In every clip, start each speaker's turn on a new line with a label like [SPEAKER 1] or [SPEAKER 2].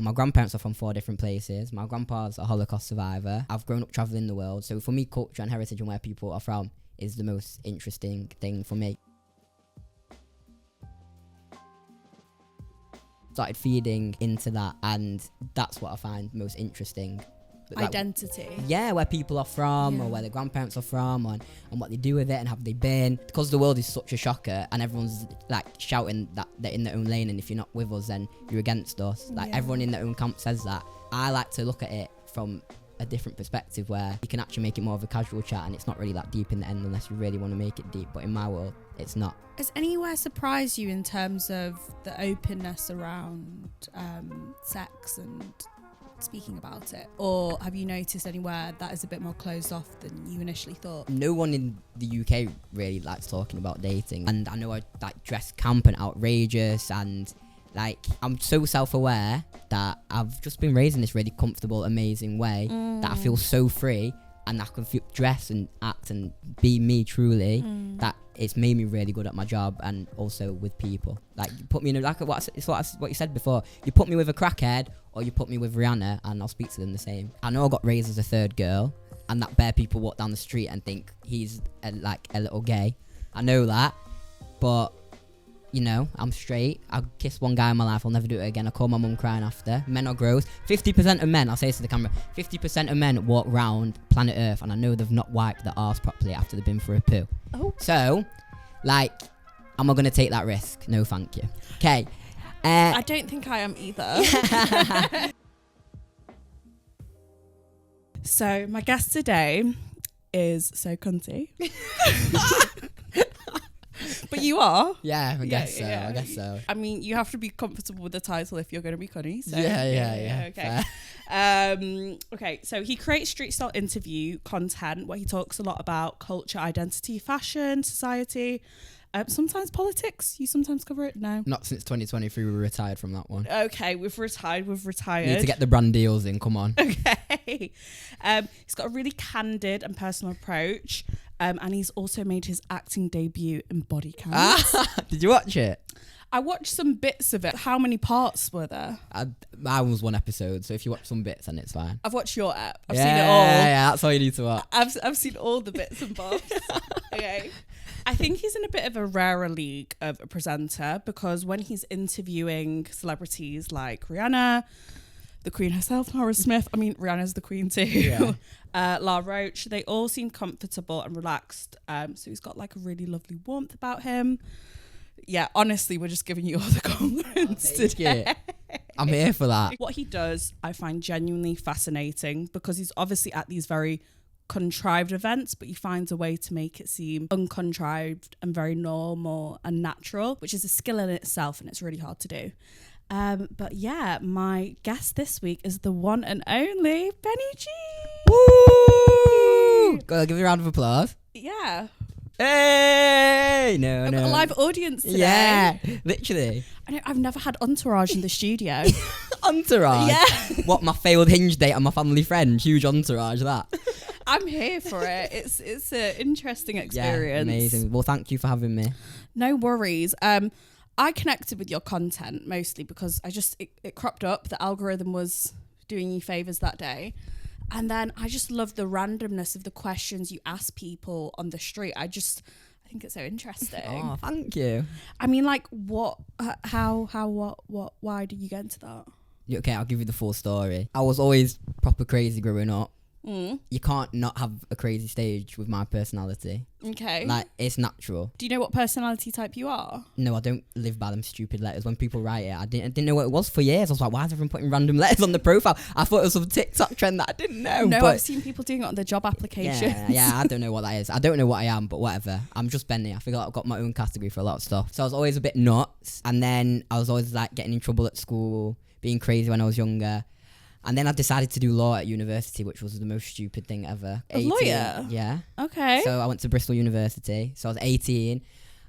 [SPEAKER 1] My grandparents are from 4 different places. My grandpa's a Holocaust survivor. I've grown up travelling the world. So for me, culture and heritage and where people are from is the most interesting thing for me. Started feeding into that, and that's what I find most interesting.
[SPEAKER 2] Identity.
[SPEAKER 1] Yeah, where people are from, or where their grandparents are from, and what they do with it, and have they been. Because the world is such a shocker, and everyone's like shouting that they're in their own lane, and if you're not with us, then you're against us. Like everyone in their own camp says that. I like to look at it from a different perspective, where you can actually make it more of a casual chat, and it's not really that deep in the end unless you really want to make it deep. But in my world, it's not.
[SPEAKER 2] Has anywhere surprised you in terms of the openness around sex and speaking about it, or have you noticed anywhere that is a bit more closed off than you initially thought?
[SPEAKER 1] No one in the UK really likes talking about dating, and I know I like dress camp and outrageous, and like I'm so self-aware that I've just been raised in this really comfortable, amazing way that I feel so free, and I can dress and act and be me truly, that it's made me really good at my job and also with people. Like, you put me in a, like what you said before, you put me with a crackhead or you put me with Rihanna and I'll speak to them the same. I know I got raised as a third girl, and that bare people walk down the street and think he's a little gay. I know that, but you know, I'm straight. I kissed one guy in my life, I'll never do it again. I call my mum crying after. Men are gross. 50% of men, I'll say this to the camera, 50% of men walk round planet Earth and I know they've not wiped their arse properly after they've been for a poo.
[SPEAKER 2] Oh.
[SPEAKER 1] So, like, am I going to take that risk? No, thank you. Okay.
[SPEAKER 2] I don't think I am either. So, my guest today is so cunty. But you are?
[SPEAKER 1] Yeah, I guess so.
[SPEAKER 2] I mean, you have to be comfortable with the title if you're going to be cunny. So.
[SPEAKER 1] Yeah.
[SPEAKER 2] Okay. Okay, so he creates street style interview content where he talks a lot about culture, identity, fashion, society, sometimes politics. You sometimes cover it? No.
[SPEAKER 1] Not since 2023, we were retired from that one.
[SPEAKER 2] Okay, we've retired.
[SPEAKER 1] Need to get the brand deals in, come on.
[SPEAKER 2] Okay. He's got a really candid and personal approach. And he's also made his acting debut in Body Count.
[SPEAKER 1] Did you watch it?
[SPEAKER 2] I watched some bits of it. How many parts were there?
[SPEAKER 1] I was 1 episode, so if you watch some bits, then it's fine.
[SPEAKER 2] I've watched your app. I've seen it all.
[SPEAKER 1] Yeah, that's all you need to watch.
[SPEAKER 2] I've seen all the bits and bobs. Okay. I think he's in a bit of a rarer league of a presenter, because when he's interviewing celebrities like Rihanna, the Queen herself, Nara Smith, I mean, Rihanna's the Queen too, La Roach, they all seem comfortable and relaxed. So he's got like a really lovely warmth about him. Yeah, honestly, we're just giving you all the compliments today.
[SPEAKER 1] I'm here for that.
[SPEAKER 2] What he does, I find genuinely fascinating, because he's obviously at these very contrived events, but he finds a way to make it seem uncontrived and very normal and natural, which is a skill in itself, and it's really hard to do. But yeah, my guest this week is the one and only bennyjeee.
[SPEAKER 1] Woo! Go give me a round of applause.
[SPEAKER 2] Yeah.
[SPEAKER 1] Hey!
[SPEAKER 2] I've got a live audience today.
[SPEAKER 1] Yeah, literally.
[SPEAKER 2] I've never had entourage in the studio.
[SPEAKER 1] Entourage?
[SPEAKER 2] Yeah.
[SPEAKER 1] What, my failed Hinge date and my family friend? Huge entourage, that.
[SPEAKER 2] I'm here for it. It's an interesting experience.
[SPEAKER 1] Yeah, amazing. Well, thank you for having me.
[SPEAKER 2] No worries. I connected with your content mostly because it cropped up. The algorithm was doing you favors that day. And then I just love the randomness of the questions you ask people on the street. I think it's so interesting.
[SPEAKER 1] Oh, thank you.
[SPEAKER 2] I mean, like, what, why did you get into that?
[SPEAKER 1] Okay, I'll give you the full story. I was always proper crazy growing up. You can't not have a crazy stage with my personality.
[SPEAKER 2] Okay.
[SPEAKER 1] Like, it's natural.
[SPEAKER 2] Do you know what personality type you are?
[SPEAKER 1] No, I don't live by them stupid letters. When people write it, I didn't know what it was for years. I was like, why is everyone putting random letters on the profile? I thought it was some TikTok trend that I didn't know.
[SPEAKER 2] No,
[SPEAKER 1] but
[SPEAKER 2] I've seen people doing it on their job applications.
[SPEAKER 1] Yeah, I don't know what that is. I don't know what I am, but whatever. I'm just Benny. I feel like I've got my own category for a lot of stuff. So I was always a bit nuts. And then I was always like getting in trouble at school, being crazy when I was younger. And then I decided to do law at university, which was the most stupid thing ever.
[SPEAKER 2] A lawyer?
[SPEAKER 1] Yeah.
[SPEAKER 2] Okay.
[SPEAKER 1] So I went to Bristol University. So I was 18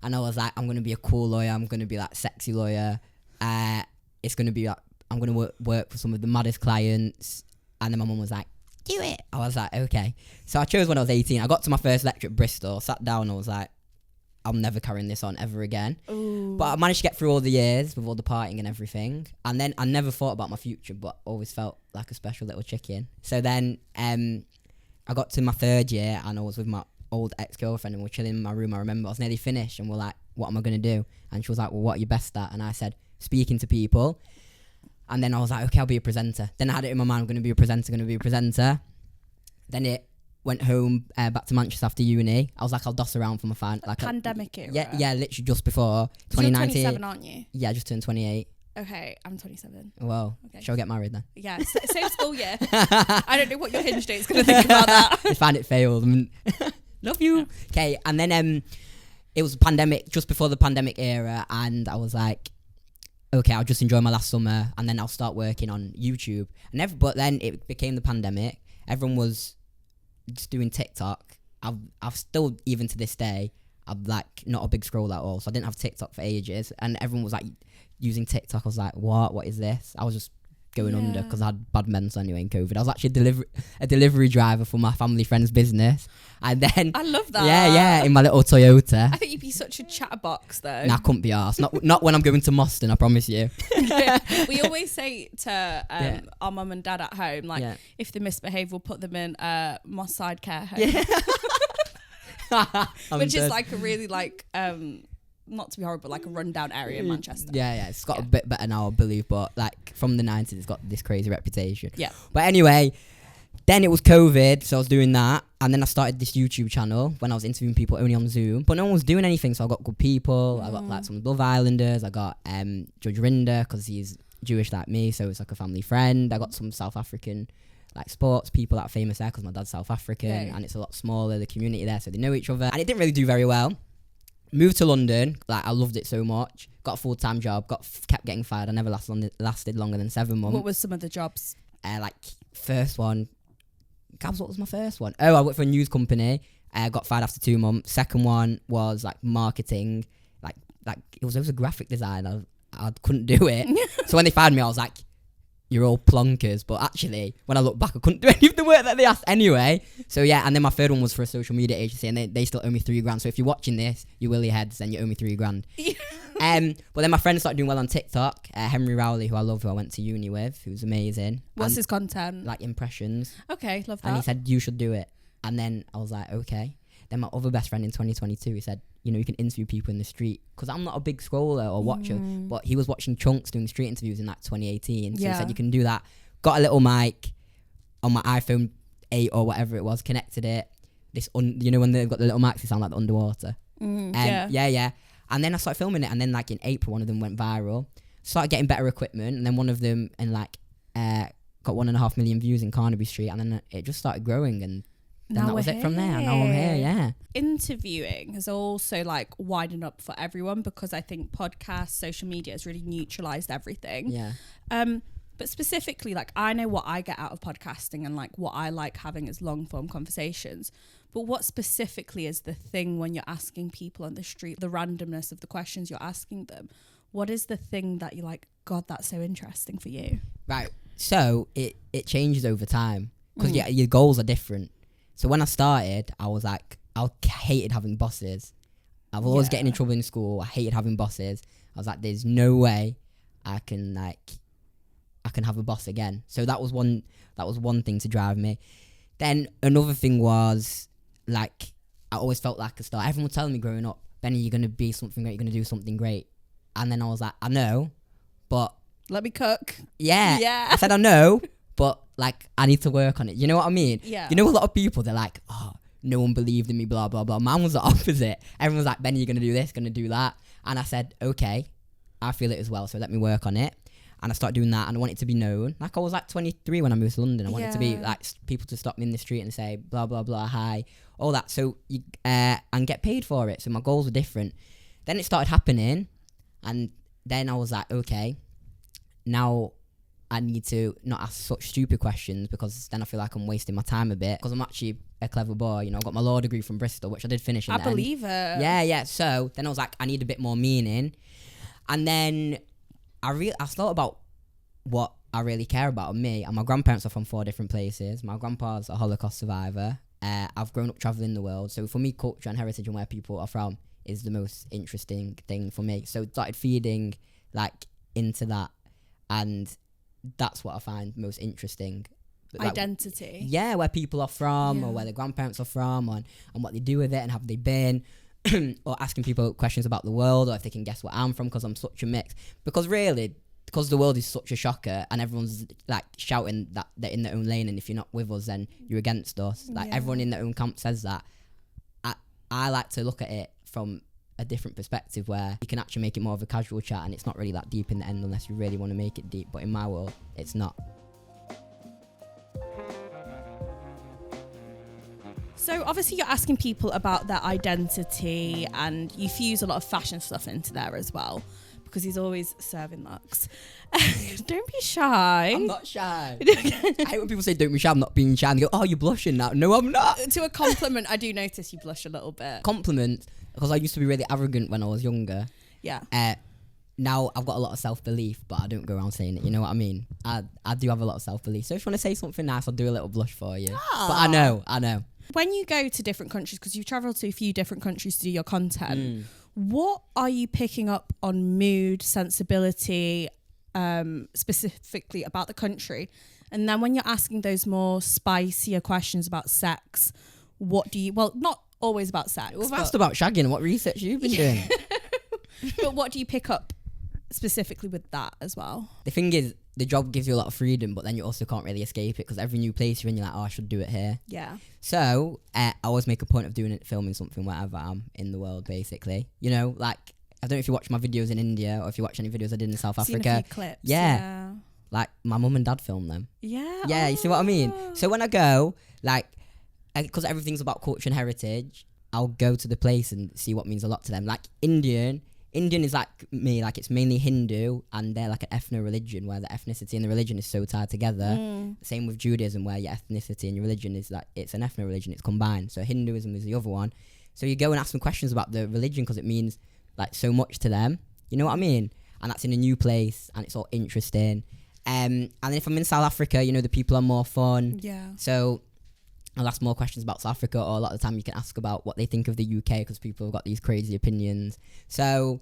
[SPEAKER 1] and I was like, I'm going to be a cool lawyer. I'm going to be like sexy lawyer. It's going to be like, I'm going to work for some of the maddest clients. And then my mum was like, do it. I was like, okay. So I chose when I was 18. I got to my first lecture at Bristol, sat down and I was like, I'm never carrying this on ever again.
[SPEAKER 2] Ooh.
[SPEAKER 1] But I managed to get through all the years with all the partying and everything. And then I never thought about my future, but always felt like a special little chicken. So then I got to my 3rd year and I was with my old ex-girlfriend and we're chilling in my room. I remember I was nearly finished and we're like, what am I going to do? And she was like, well, what are you best at? And I said, speaking to people. And then I was like, okay, I'll be a presenter. Then I had it in my mind, I'm going to be a presenter. Then it went home back to Manchester after uni. I was like, I'll doss around for my fan. Like
[SPEAKER 2] pandemic era.
[SPEAKER 1] Yeah, literally just before 2019.
[SPEAKER 2] You're 27, aren't you?
[SPEAKER 1] Yeah, I just turned 28.
[SPEAKER 2] Okay, I'm 27.
[SPEAKER 1] Well,
[SPEAKER 2] okay.
[SPEAKER 1] Shall I get married then?
[SPEAKER 2] Yeah, same school year. I don't know what your hinge date's going to think about that.
[SPEAKER 1] I found it failed. Love you. Okay, and then it was pandemic, just before the pandemic era, and I was like, okay, I'll just enjoy my last summer, and then I'll start working on YouTube. But then it became the pandemic. Everyone was just doing TikTok. I've still, even to this day, I'm like not a big scroller at all, so I didn't have TikTok for ages, and everyone was like using TikTok. I was like, what is this? I was just going under because I had bad mental anyway in COVID. I was actually a delivery driver for my family friend's business, and then
[SPEAKER 2] I love that.
[SPEAKER 1] Yeah, in my little Toyota.
[SPEAKER 2] I think you'd be such a chatterbox though.
[SPEAKER 1] Nah, I couldn't be arsed. Not when I'm going to Moston, I promise you.
[SPEAKER 2] We always say to our mum and dad at home, like, if they misbehave, we'll put them in Moss Side care home. Which is like a really like not to be horrible, but like a rundown area in Manchester.
[SPEAKER 1] Yeah, it's got a bit better now, I believe, but like from the 90s, it's got this crazy reputation.
[SPEAKER 2] Yeah.
[SPEAKER 1] But anyway, then it was COVID, so I was doing that, and then I started this YouTube channel when I was interviewing people only on Zoom, but no one was doing anything, so I got good people. I got like some Love Islanders. I got Judge Rinder, because he's Jewish like me, so it's like a family friend. I got some South African like sports people that are famous there, because my dad's South African, and it's a lot smaller, the community there, so they know each other. And it didn't really do very well. Moved to London, like I loved it so much. Got a full-time job, kept getting fired. I never lasted longer than 7 months.
[SPEAKER 2] What was some of the jobs?
[SPEAKER 1] Like first one, Gabs, what was my first one? Oh, I worked for a news company. Got fired after 2 months. Second one was like marketing, like it was a graphic design. I couldn't do it. So when they fired me, I was like, you're all plonkers. But actually, when I look back, I couldn't do any of the work that they asked anyway. So yeah, and then my third one was for a social media agency, and they still owe me $3,000. So if you're watching this, you willy heads, then you owe me $3,000. But then my friends started doing well on TikTok. Henry Rowley, who I love, who I went to uni with, who's amazing.
[SPEAKER 2] What's his content?
[SPEAKER 1] Like impressions.
[SPEAKER 2] Okay, love that.
[SPEAKER 1] And he said, you should do it. And then I was like, okay. Then my other best friend in 2022, he said, you can interview people in the street, because I'm not a big scroller or watcher, but he was watching Chunks doing street interviews in like 2018. So he said, you can do that. Got a little mic on my iPhone 8 or whatever it was, connected it. When they've got the little mics, they sound like the underwater. Yeah. And then I started filming it, and then like in April, one of them went viral. Started getting better equipment, and then one of them got 1.5 million views in Carnaby Street, and then it just started growing, and then that was it from there. Now I'm here, yeah.
[SPEAKER 2] Interviewing has also like widened up for everyone, because I think podcasts, social media has really neutralized everything.
[SPEAKER 1] Yeah.
[SPEAKER 2] But specifically, like, I know what I get out of podcasting, and like what I like having is long form conversations. But what specifically is the thing when you're asking people on the street, the randomness of the questions you're asking them? What is the thing that you're like, God, that's so interesting for you?
[SPEAKER 1] Right. So it changes over time, because your goals are different. So when I started, I was like, I hated having bosses. I was always getting in trouble in school. I hated having bosses. I was like, there's no way I can have a boss again. So that was one thing to drive me. Then another thing was, like, I always felt like a star. Everyone was telling me growing up, Benny, you're going to be something great. You're going to do something great. And then I was like, I know, but...
[SPEAKER 2] Let me cook.
[SPEAKER 1] Yeah. I said, I know, but like, I need to work on it. You know what I mean?
[SPEAKER 2] Yeah.
[SPEAKER 1] A lot of people, they're like, oh, no one believed in me, blah, blah, blah. Mine was the opposite. Everyone was like, Benny, you're going to do this, going to do that. And I said, okay, I feel it as well, so let me work on it. And I started doing that, and I wanted to be known. Like, I was like 23 when I moved to London. I wanted to be like people to stop me in the street and say blah blah blah, hi, all that. So you and get paid for it. So my goals were different. Then it started happening, and then I was like, okay, now I need to not ask such stupid questions, because then I feel like I'm wasting my time a bit. Because I'm actually a clever boy. I got my law degree from Bristol, which I did finish. I
[SPEAKER 2] believe it.
[SPEAKER 1] Yeah. So then I was like, I need a bit more meaning, and then I thought about what I really care about me. And my grandparents are from 4 different places. My grandpa's a Holocaust survivor. I've grown up traveling the world. So for me, culture and heritage and where people are from is the most interesting thing for me. So started feeding like into that, and that's what I find most interesting. Like,
[SPEAKER 2] Identity.
[SPEAKER 1] yeah, where people are from,
[SPEAKER 2] Yeah.
[SPEAKER 1] or where their grandparents are from, and what they do with it, and have they been, or asking people questions about the world, or if they can guess where I'm from, because I'm such a mix. Because really, because the world is such a shocker, and everyone's like shouting that they're in their own lane, and if you're not with us, then you're against us. Like everyone in their own camp says that. I like to look at it from a different perspective, where you can actually make it more of a casual chat, and it's not really that deep in the end unless you really want to make it deep. But in my world, it's not.
[SPEAKER 2] So obviously you're asking people about their identity, and you fuse a lot of fashion stuff into there as well, because he's always serving looks. Don't be shy.
[SPEAKER 1] I'm not shy. I hate when people say don't be shy. I'm not being shy. And they go, oh, you're blushing now. No, I'm not.
[SPEAKER 2] To a compliment, I do notice you blush a little bit.
[SPEAKER 1] Compliment, because I used to be really arrogant when I was younger.
[SPEAKER 2] Yeah.
[SPEAKER 1] Now I've got a lot of self-belief, but I don't go around saying it. You know what I mean? I do have a lot of self-belief. So if you want to say something nice, I'll do a little blush for you. But I know.
[SPEAKER 2] When you go to different countries, because you've travelled to a few different countries to do your content, what are you picking up on mood, sensibility, specifically about the country? And then when you're asking those more spicier questions about sex, what do you, well, not always about sex.
[SPEAKER 1] We've asked about shagging and what research you've been doing.
[SPEAKER 2] But what do you pick up specifically with that as well?
[SPEAKER 1] The thing is, the job gives you a lot of freedom, but then you also can't really escape it, because every new place you're in, you're like, oh, I should do it here.
[SPEAKER 2] Yeah.
[SPEAKER 1] So I always make a point of doing it, filming something wherever I'm in the world, basically. You know, like, I don't know if you watch my videos in India, or if you watch any videos I did in South Africa.
[SPEAKER 2] A few clips.
[SPEAKER 1] Yeah. Like, my mum and dad filmed them.
[SPEAKER 2] Yeah.
[SPEAKER 1] Yeah, you see what I mean? So when I go, like, because everything's about culture and heritage, I'll go to the place and see what means a lot to them. Like, Indian is like me, like it's mainly Hindu, and they're like an ethno-religion where the ethnicity and the religion is so tied together. Same with Judaism, where your ethnicity and your religion is like, it's an ethno-religion, it's combined. So Hinduism is the other one. So you go and ask them questions about the religion because it means like so much to them. You know what I mean? And that's in a new place, and it's all interesting. And if I'm in South Africa, you know, the people are more fun.
[SPEAKER 2] Yeah.
[SPEAKER 1] So I'll ask more questions about South Africa, or a lot of the time you can ask about what they think of the UK, because people have got these crazy opinions. So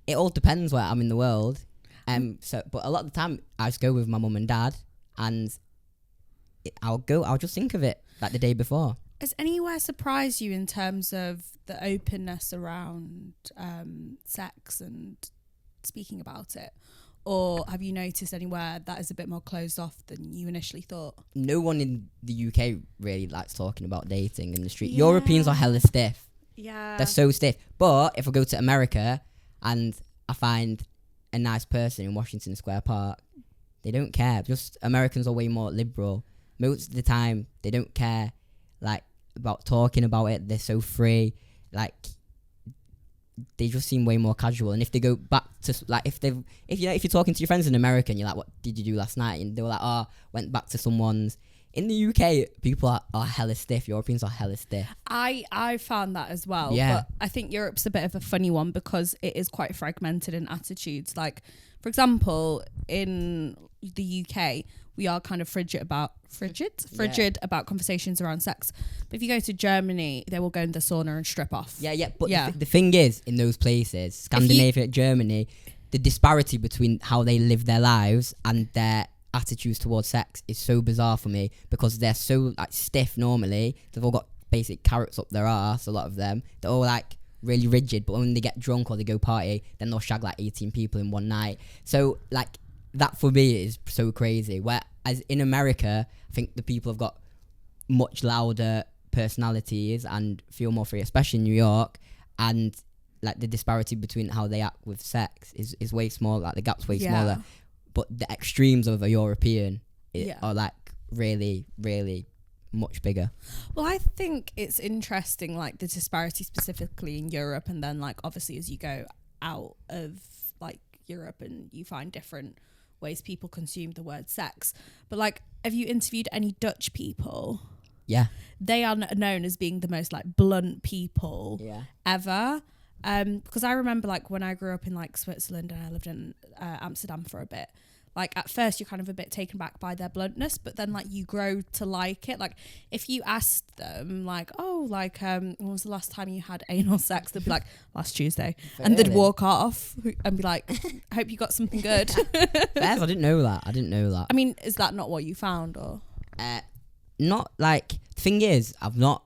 [SPEAKER 1] it all depends where I'm in the world. But a lot of the time I just go with my mum and dad, and I'll just think of it like the day before.
[SPEAKER 2] Has anywhere surprised you in terms of the openness around sex and speaking about it? Or have you noticed anywhere that is a bit more closed off than you initially thought?
[SPEAKER 1] No one in the UK really likes talking about dating in the street. Yeah. Europeans are hella stiff.
[SPEAKER 2] Yeah.
[SPEAKER 1] They're so stiff. But if I go to America and I find a nice person in Washington Square Park, they don't care. Just Americans are way more liberal. Most of the time, they don't care, like, about talking about it. They're so free. Like, they just seem way more casual. And if they go back to, like, if you're talking to your friends in America and you're like, what did you do last night? And they were like, oh, went back to someone's. In the UK, people are hella stiff. Europeans are hella stiff.
[SPEAKER 2] I found that as well.
[SPEAKER 1] Yeah.
[SPEAKER 2] But I think Europe's a bit of a funny one because it is quite fragmented in attitudes. Like, for example, in the UK, we are kind of frigid about conversations around sex. But if you go to Germany, they will go in the sauna and strip off.
[SPEAKER 1] Yeah. But the thing is, in those places, Scandinavia, Germany, the disparity between how they live their lives and their attitudes towards sex is so bizarre for me, because they're so like stiff normally. They've all got basic carrots up their arse, a lot of them. They're all like really rigid, but when they get drunk or they go party, then they'll shag like 18 people in one night. So like that for me is so crazy. Whereas in America, I think the people have got much louder personalities and feel more free, especially in New York, and like the disparity between how they act with sex is way smaller. Like the gap's way smaller. But the extremes of a European are like really, really much bigger.
[SPEAKER 2] Well, I think it's interesting, like the disparity specifically in Europe, and then like obviously as you go out of like Europe and you find different ways people consume the word sex. But like, have you interviewed any Dutch people?
[SPEAKER 1] Yeah.
[SPEAKER 2] They are known as being the most like blunt people ever. Because I remember like when I grew up in like Switzerland and I lived in Amsterdam for a bit, like at first you're kind of a bit taken back by their bluntness, but then like you grow to like it. Like if you asked them like, oh, like when was the last time you had anal sex, they'd be like, last Tuesday. And they'd walk off and be like, I hope you got something good.
[SPEAKER 1] I didn't know that.
[SPEAKER 2] I mean, is that not what you found, or
[SPEAKER 1] not like, the thing is, I've not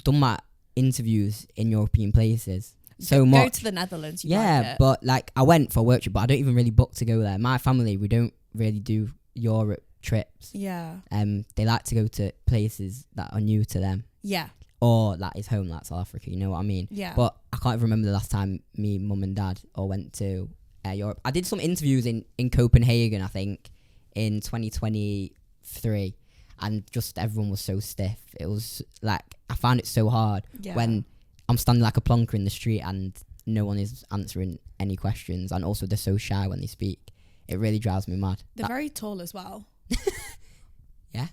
[SPEAKER 1] done my interviews in European places so much.
[SPEAKER 2] Go to the Netherlands.
[SPEAKER 1] Yeah, but like I went for a work trip, but I don't even really book to go there. My family, we don't really do Europe trips.
[SPEAKER 2] Yeah.
[SPEAKER 1] They like to go to places that are new to them.
[SPEAKER 2] Yeah.
[SPEAKER 1] Or that is home, like South Africa. You know what I mean?
[SPEAKER 2] Yeah.
[SPEAKER 1] But I can't even remember the last time me, mum, and dad all went to Europe. I did some interviews in Copenhagen, I think, in 2023, and just everyone was so stiff. It was like I found it so hard when I'm standing like a plonker in the street and no one is answering any questions, and also they're so shy when they speak. It really drives me mad.
[SPEAKER 2] They're very tall as well.
[SPEAKER 1] Yeah.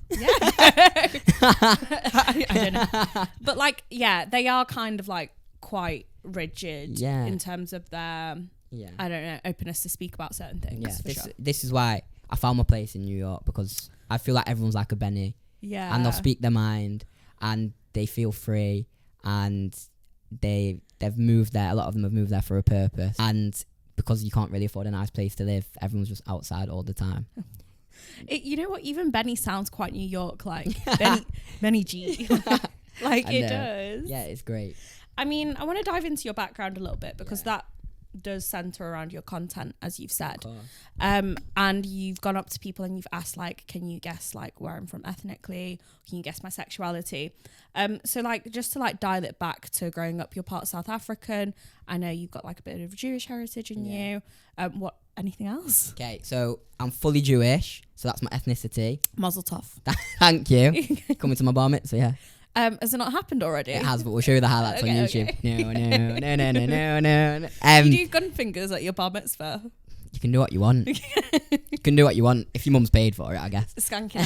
[SPEAKER 2] I don't know. But like, yeah, they are kind of like quite rigid in terms of their, I don't know, openness to speak about certain things.
[SPEAKER 1] Yeah, this is why I found my place in New York, because I feel like everyone's like a Benny.
[SPEAKER 2] Yeah.
[SPEAKER 1] And they'll speak their mind and they feel free, and they've moved there. A lot of them have moved there for a purpose. And because you can't really afford a nice place to live, everyone's just outside all the time.
[SPEAKER 2] You know what? Even Benny sounds quite New York, like bennyjeee. Like it does.
[SPEAKER 1] Yeah, it's great.
[SPEAKER 2] I mean, I want to dive into your background a little bit, because that does center around your content, as you've said. And you've gone up to people and you've asked, like, can you guess like where I'm from ethnically? Can you guess my sexuality? So like, just to like dial it back to growing up, you're part South African. I know you've got like a bit of Jewish heritage in you. Anything else?
[SPEAKER 1] Okay, so I'm fully Jewish, so that's my ethnicity.
[SPEAKER 2] Mazel tov.
[SPEAKER 1] Thank you. Coming to my bar mitzvah, yeah.
[SPEAKER 2] Has it not happened already?
[SPEAKER 1] It has, but we'll show you the highlights on YouTube.
[SPEAKER 2] Okay.
[SPEAKER 1] No.
[SPEAKER 2] You do gun fingers at your bar mitzvah?
[SPEAKER 1] You can do what you want. You can do what you want if your mum's paid for it, I guess.
[SPEAKER 2] Skanking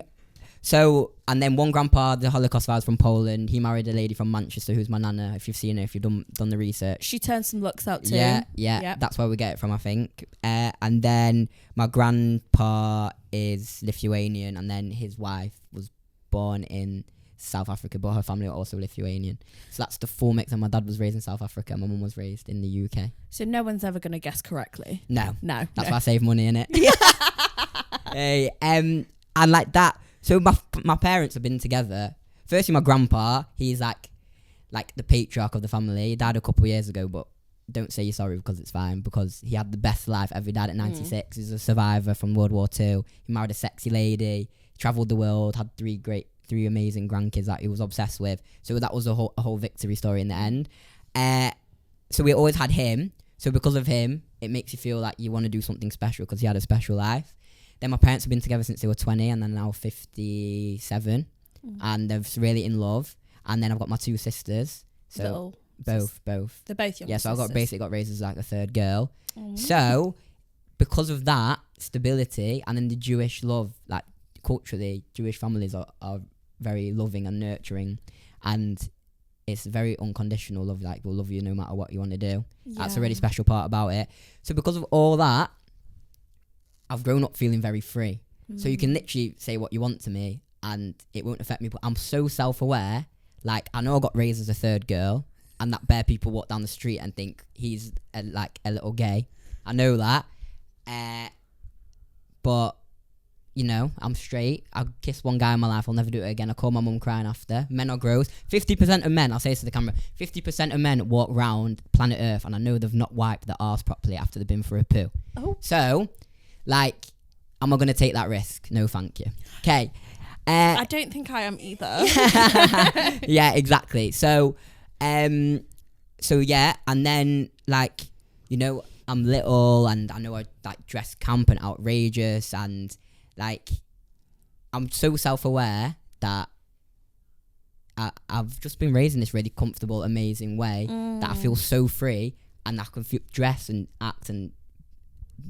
[SPEAKER 2] out.
[SPEAKER 1] So, and then one grandpa, the Holocaust survivor from Poland, he married a lady from Manchester who's my nana, if you've seen her, if you've done the research.
[SPEAKER 2] She turned some looks out too.
[SPEAKER 1] Yeah, yep. That's where we get it from, I think. And then my grandpa is Lithuanian, and then his wife was born in South Africa, but her family are also Lithuanian. So that's the full mix, and my dad was raised in South Africa, and my mum was raised in the UK.
[SPEAKER 2] So no one's ever going to guess correctly?
[SPEAKER 1] No.
[SPEAKER 2] That's
[SPEAKER 1] why I save money, innit? Hey, and like that. So my parents have been together. Firstly, my grandpa, he's like the patriarch of the family. He died a couple of years ago, but don't say you're sorry, because it's fine, because he had the best life ever. He died at 96. He's a survivor from World War II. He married a sexy lady, travelled the world, had three amazing grandkids that he was obsessed with. So that was a whole victory story in the end. So we always had him. So because of him, it makes you feel like you want to do something special, because he had a special life. Then my parents have been together since they were 20, and they're now 57, and they're really in love. And then I've got my two sisters. So both.
[SPEAKER 2] They're both your
[SPEAKER 1] Yeah, so I basically got raised as like a third girl.
[SPEAKER 2] Oh.
[SPEAKER 1] So because of that stability, and then the Jewish love, like culturally, Jewish families are very loving and nurturing, and it's very unconditional love. Like, we'll love you no matter what you want to do. Yeah. That's a really special part about it. So because of all that, I've grown up feeling very free. So you can literally say what you want to me and it won't affect me, but I'm so self-aware. Like, I know I got raised as a third girl, and that bare people walk down the street and think he's a little gay. I know that. But, you know, I'm straight. I kissed one guy in my life. I'll never do it again. I call my mum crying after. Men are gross. 50% of men, I'll say this to the camera, 50% of men walk round planet Earth, and I know they've not wiped their arse properly after they've been for a poo.
[SPEAKER 2] Oh.
[SPEAKER 1] So, like, am I going to take that risk? No, thank you. Okay.
[SPEAKER 2] I don't think I am either.
[SPEAKER 1] Yeah, exactly. So yeah, and then, like, you know, I'm little, and I know I like dress camp and outrageous, and like, I'm so self-aware that I've just been raised in this really comfortable, amazing way that I feel so free, and I can dress and act and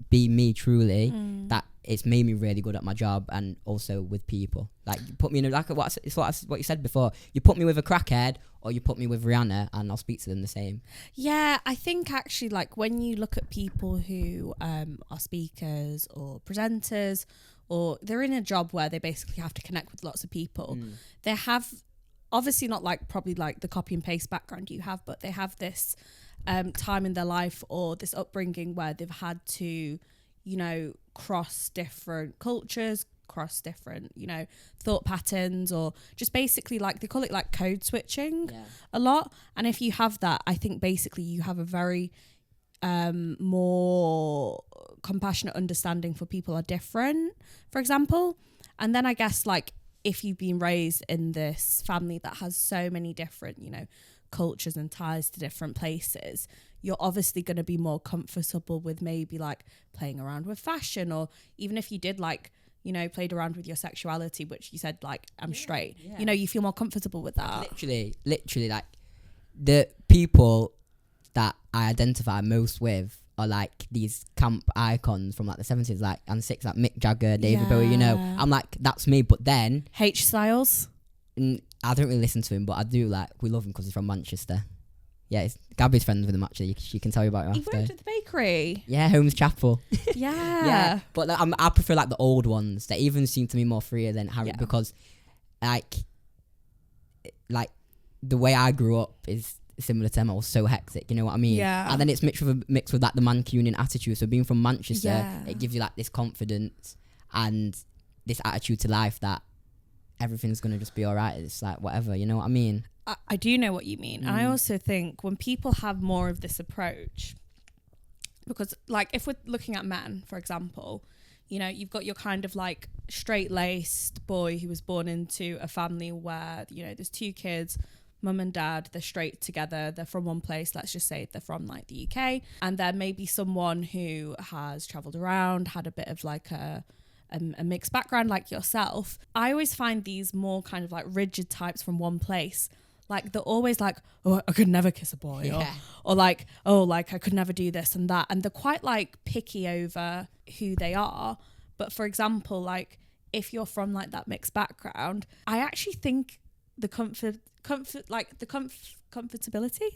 [SPEAKER 1] be me truly, that it's made me really good at my job and also with people. Like, you put me in what you said before. You put me with a crackhead or you put me with Rihanna, and I'll speak to them the same.
[SPEAKER 2] Yeah, I think actually, like, when you look at people who are speakers or presenters, or they're in a job where they basically have to connect with lots of people, they have obviously not like probably like the copy and paste background you have, but they have this time in their life or this upbringing where they've had to, you know, cross different cultures, cross different, you know, thought patterns, or just basically, like, they call it like code switching a lot. And if you have that, I think basically you have a very more compassionate understanding for people are different, for example. And then I guess, like, if you've been raised in this family that has so many different, you know, cultures and ties to different places, you're obviously going to be more comfortable with maybe like playing around with fashion, or even if you did, like, you know, played around with your sexuality, which you said, like, I'm straight, you know, you feel more comfortable with that.
[SPEAKER 1] Literally, like, the people that I identify most with are like these camp icons from like the 70s, like, and 60s, like Mick Jagger, David Bowie, you know. I'm like, that's me. But then
[SPEAKER 2] H Styles,
[SPEAKER 1] I don't really listen to him, but I do, like, we love him because he's from Manchester. Yeah, Gabby's friends with him, actually. She can tell you about him after.
[SPEAKER 2] He worked at the bakery.
[SPEAKER 1] Yeah, Holmes Chapel.
[SPEAKER 2] Yeah.
[SPEAKER 1] But like, I prefer like the old ones. They even seem to me more freer than Harry, because like the way I grew up is similar to him. I was so hectic, you know what I mean?
[SPEAKER 2] Yeah.
[SPEAKER 1] And then it's mixed with like the Mancunian attitude. So being from Manchester, it gives you like this confidence and this attitude to life that everything's gonna just be all right. It's like whatever, you know what I mean?
[SPEAKER 2] I do know what you mean. And I also think when people have more of this approach, because, like, if we're looking at men, for example, you know, you've got your kind of like straight-laced boy who was born into a family where, you know, there's two kids, mum and dad, they're straight together, they're from one place, let's just say they're from like the UK, and there may be someone who has travelled around, had a bit of like a mixed background like yourself. I always find these more kind of like rigid types from one place, like, they're always like, oh, I could never kiss a boy, or like, oh, like, I could never do this and that, and they're quite like picky over who they are. But for example, like, if you're from like that mixed background, I actually think the comfortability,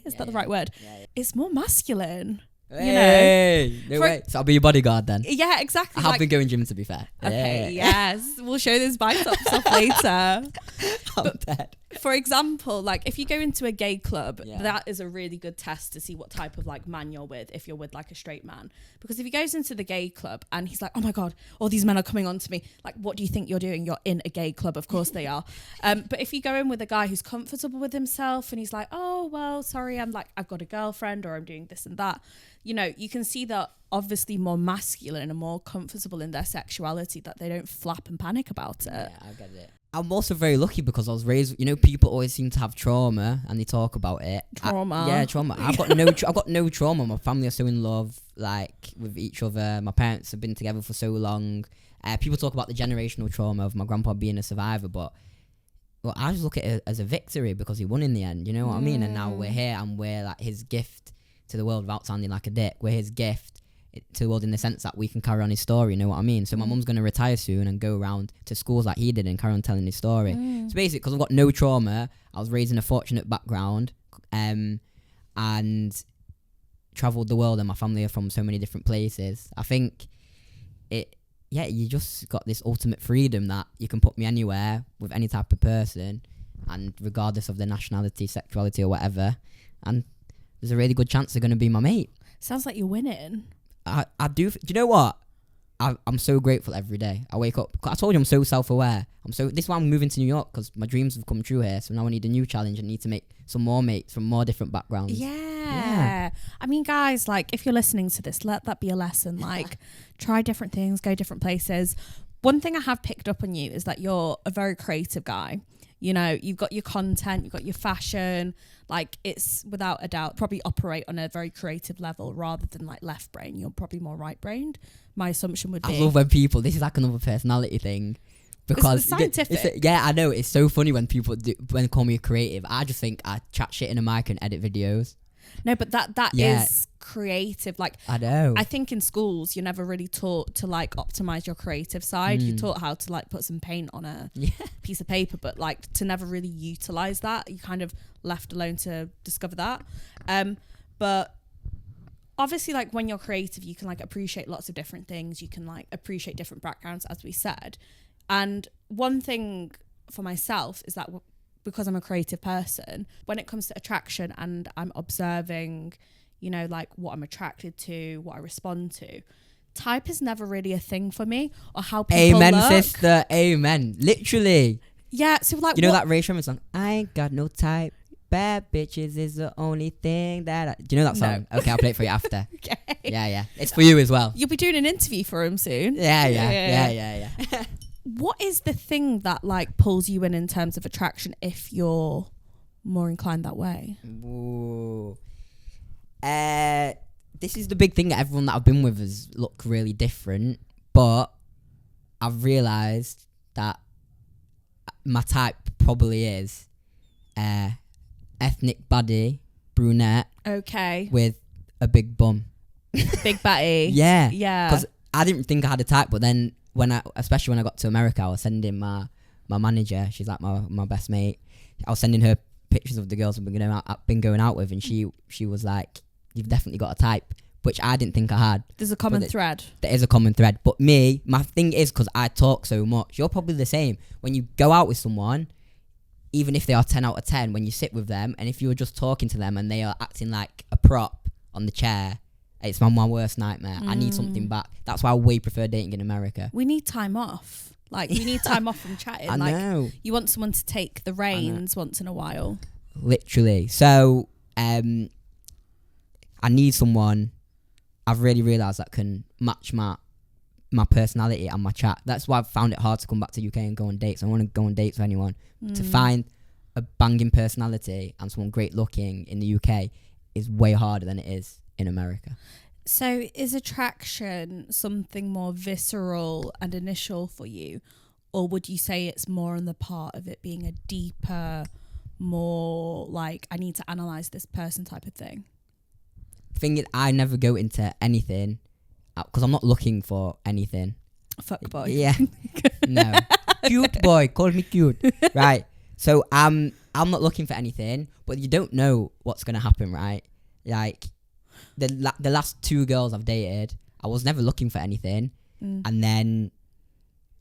[SPEAKER 2] is that the right word? It's more masculine.
[SPEAKER 1] Hey, no way. So I'll be your bodyguard then.
[SPEAKER 2] Yeah, exactly.
[SPEAKER 1] I have been going gym, to be fair.
[SPEAKER 2] Okay, yes. We'll show those biceps off later.
[SPEAKER 1] I'm dead.
[SPEAKER 2] For example, like, if you go into a gay club, that is a really good test to see what type of like man you're with, if you're with like a straight man. Because if he goes into the gay club and he's like, oh my God, all these men are coming on to me, like, what do you think you're doing? You're in a gay club. Of course they are. But if you go in with a guy who's comfortable with himself and he's like, oh, well, sorry, I've got a girlfriend, or I'm doing this and that, you know, you can see that obviously more masculine and more comfortable in their sexuality, that they don't flap and panic about it.
[SPEAKER 1] Yeah, I get it. I'm also very lucky because I was raised, you know, people always seem to have trauma and they talk about it.
[SPEAKER 2] Trauma.
[SPEAKER 1] Trauma. I've got no trauma. My family are so in love, like, with each other. My parents have been together for so long. People talk about the generational trauma of my grandpa being a survivor, but well, I just look at it as a victory because he won in the end, you know what I mean? And now we're here and we're like his gift to the world, without sounding like a dick. We're his gift to the world in the sense that we can carry on his story, you know what I mean? So my mum's going to retire soon and go around to schools like he did and carry on telling his story. So basically, because I've got no trauma, I was raised in a fortunate background, and travelled the world, and my family are from so many different places. I think you just got this ultimate freedom that you can put me anywhere with any type of person, and regardless of their nationality, sexuality or whatever, and there's a really good chance they're going to be my mate.
[SPEAKER 2] Sounds like you're winning.
[SPEAKER 1] I do. Do you know what? I'm so grateful every day. I wake up. I told you I'm so self-aware. This is why I'm moving to New York, because my dreams have come true here. So now I need a new challenge. I need to make some more mates from more different backgrounds.
[SPEAKER 2] Yeah. I mean, guys, like, if you're listening to this, let that be a lesson. Like, try different things, go different places. One thing I have picked up on you is that you're a very creative guy. You know, you've got your content, you've got your fashion. Like, it's without a doubt probably operate on a very creative level rather than like left brain. You're probably more right brained. My assumption would be.
[SPEAKER 1] I love when people, this is like another personality thing. Because
[SPEAKER 2] it's scientific.
[SPEAKER 1] I know. It's so funny when people call me creative. I just think I chat shit in a mic and edit videos.
[SPEAKER 2] No, but that
[SPEAKER 1] Yeah.
[SPEAKER 2] is creative. Like,
[SPEAKER 1] I know.
[SPEAKER 2] I think in schools you're never really taught to like optimize your creative side. You're taught how to like put some paint on a piece of paper, but like to never really utilize that. You kind of left alone to discover that. But obviously, like when you're creative, you can like appreciate lots of different things. You can like appreciate different backgrounds, as we said. And one thing for myself is that because I'm a creative person, when it comes to attraction and I'm observing, you know, like what I'm attracted to, what I respond to, type is never really a thing for me, or how people
[SPEAKER 1] Amen,
[SPEAKER 2] look.
[SPEAKER 1] sister. Amen. Literally.
[SPEAKER 2] Yeah, so like,
[SPEAKER 1] You know that Ray Sherman song? I ain't got no type. Bad bitches is the only thing that I... Do you know that song?
[SPEAKER 2] No.
[SPEAKER 1] Okay, I'll play it for you after.
[SPEAKER 2] Okay.
[SPEAKER 1] Yeah. It's for you as well.
[SPEAKER 2] You'll be doing an interview for him soon.
[SPEAKER 1] Yeah.
[SPEAKER 2] What is the thing that like pulls you in terms of attraction if you're more inclined that way?
[SPEAKER 1] Ooh. This is the big thing that everyone that I've been with has look really different, but I've realised that my type probably is ethnic body, brunette,
[SPEAKER 2] Okay.
[SPEAKER 1] with a big bum.
[SPEAKER 2] Big batty.
[SPEAKER 1] Yeah.
[SPEAKER 2] Yeah.
[SPEAKER 1] Because I didn't think I had a type, but then especially when I got to America, I was sending my manager, she's like my best mate, I was sending her pictures of the girls I've been going out with, and she was like, you've definitely got a type, which I didn't think I had.
[SPEAKER 2] There's a common thread.
[SPEAKER 1] There is a common thread. But me, my thing is, because I talk so much, you're probably the same. When you go out with someone, even if they are 10 out of 10, when you sit with them, and if you were just talking to them and they are acting like a prop on the chair, it's my worst nightmare. I need something back. That's why I way prefer dating in America.
[SPEAKER 2] We need time off. Like, we need time off from chatting.
[SPEAKER 1] I
[SPEAKER 2] like,
[SPEAKER 1] know.
[SPEAKER 2] You want someone to take the reins once in a while.
[SPEAKER 1] Literally. So, I need someone I've really realised that can match my personality and my chat. That's why I've found it hard to come back to UK and go on dates. I want to go on dates with anyone. To find a banging personality and someone great looking in the UK is way harder than it is in America.
[SPEAKER 2] So is attraction something more visceral and initial for you? Or would you say it's more on the part of it being a deeper, more like, I need to analyse this person type of thing?
[SPEAKER 1] Thing is, I never go into anything because I'm not looking for anything.
[SPEAKER 2] Fuck boy.
[SPEAKER 1] Yeah. No. Cute boy. Call me cute. Right. So I'm not looking for anything, but you don't know what's going to happen, right? Like the last 2 girls I've dated, I was never looking for anything. And then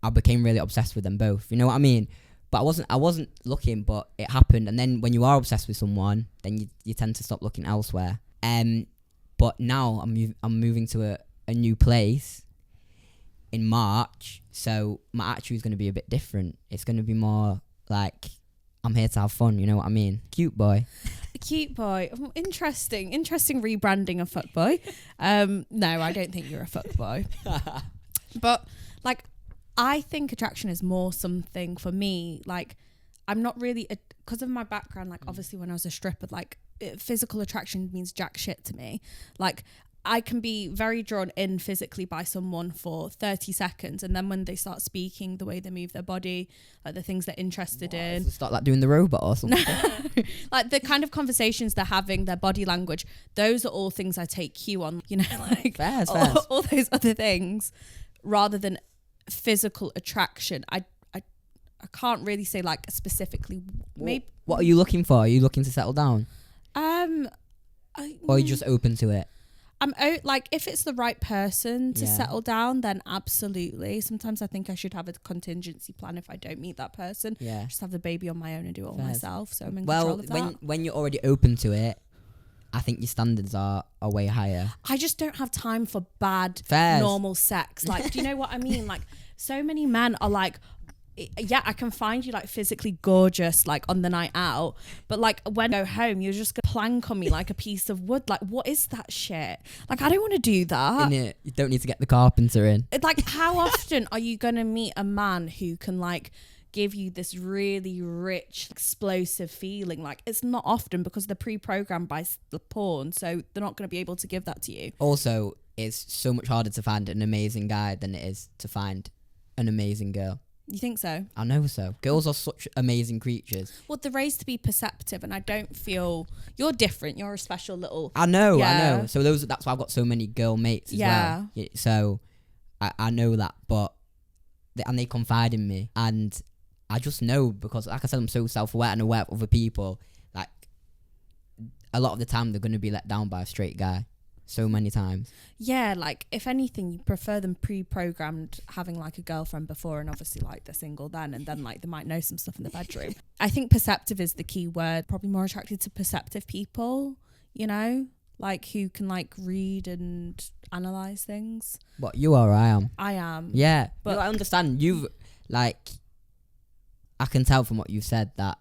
[SPEAKER 1] I became really obsessed with them both. You know what I mean? But I wasn't looking, but it happened. And then when you are obsessed with someone, then you tend to stop looking elsewhere. But now I'm moving to a new place in March, so my attitude is going to be a bit different. It's going to be more like, I'm here to have fun, you know what I mean? Cute boy.
[SPEAKER 2] Cute boy. Interesting rebranding of fuckboy. No, I don't think you're a fuckboy. But like, I think attraction is more something for me. Like, I'm not really, because of my background, like obviously when I was a stripper, like physical attraction means jack shit to me. Like, I can be very drawn in physically by someone for 30 seconds, and then when they start speaking, the way they move their body, like the things they're interested in,
[SPEAKER 1] So start like doing the robot or something.
[SPEAKER 2] like the kind of conversations they're having, their body language, those are all things I take cue on, you know, like
[SPEAKER 1] Fair.
[SPEAKER 2] all those other things, rather than physical attraction. I can't really say like specifically. Maybe.
[SPEAKER 1] What are you looking for? Are you looking to settle down? Or are you just open to it?
[SPEAKER 2] Like, if it's the right person to
[SPEAKER 1] Yeah.
[SPEAKER 2] settle down, then absolutely. Sometimes I think I should have a contingency plan if I don't meet that person.
[SPEAKER 1] Yeah.
[SPEAKER 2] Just have the baby on my own and do it all
[SPEAKER 1] Fair.
[SPEAKER 2] myself. So I'm in
[SPEAKER 1] Well,
[SPEAKER 2] control of that.
[SPEAKER 1] when you're already open to it, I think your standards are way higher.
[SPEAKER 2] I just don't have time for bad,
[SPEAKER 1] Fairs.
[SPEAKER 2] normal sex. Like, do you know what I mean? Like, so many men are like, yeah, I can find you like physically gorgeous, like on the night out, but like when I go home, you're just gonna plank on me like a piece of wood. Like, what is that shit? Like, I don't want to do that.
[SPEAKER 1] Innit? You don't need to get the carpenter in.
[SPEAKER 2] Like, how often are you gonna meet a man who can like give you this really rich, explosive feeling? Like, it's not often, because they're pre-programmed by the porn, so they're not gonna be able to give that to you.
[SPEAKER 1] Also, it's so much harder to find an amazing guy than it is to find an amazing girl.
[SPEAKER 2] You think so?
[SPEAKER 1] I know so. Girls are such amazing creatures.
[SPEAKER 2] Well, they're raised to be perceptive, and I don't feel you're different. You're a special little.
[SPEAKER 1] I know.
[SPEAKER 2] Yeah.
[SPEAKER 1] So that's why I've got so many girl mates as
[SPEAKER 2] Yeah.
[SPEAKER 1] well. So I know that, but they confide in me, and I just know because, like I said, I'm so self-aware and aware of other people. Like a lot of the time, they're going to be let down by a straight guy. So many times.
[SPEAKER 2] Yeah, like if anything, you prefer them pre-programmed having like a girlfriend before, and obviously like they're single then, and then like they might know some stuff in the bedroom. I think perceptive is the key word. Probably more attracted to perceptive people, you know, like who can like read and analyze things.
[SPEAKER 1] What, you are or I am?
[SPEAKER 2] I am.
[SPEAKER 1] Yeah,
[SPEAKER 2] But
[SPEAKER 1] I understand. You've like, I can tell from what you've said that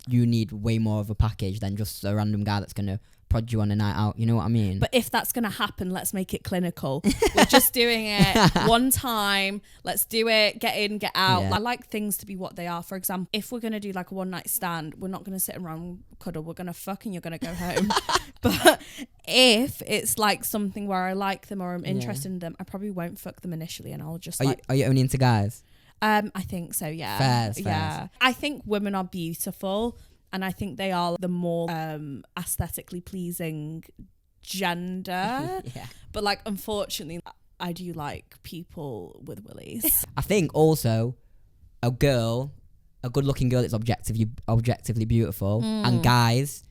[SPEAKER 1] you need way more of a package than just a random guy that's gonna prod you on a night out. You know what I mean?
[SPEAKER 2] But if that's going to happen, let's make it clinical. We're just doing it one time. Let's do it. Get in, get out.
[SPEAKER 1] Yeah.
[SPEAKER 2] I like things to be what they are. For example, if we're going to do like a one night stand, we're not going to sit around cuddle. We're going to fuck and you're going to go home. But if it's like something where I like them or I'm interested in them, I probably won't fuck them initially, and I'll just
[SPEAKER 1] are you only into guys?
[SPEAKER 2] I think so, yeah.
[SPEAKER 1] Fairs.
[SPEAKER 2] Yeah. I think women are beautiful, and I think they are the more aesthetically pleasing gender.
[SPEAKER 1] Yeah.
[SPEAKER 2] But like, unfortunately, I do like people with willies.
[SPEAKER 1] I think also a good-looking girl is objectively beautiful, and guys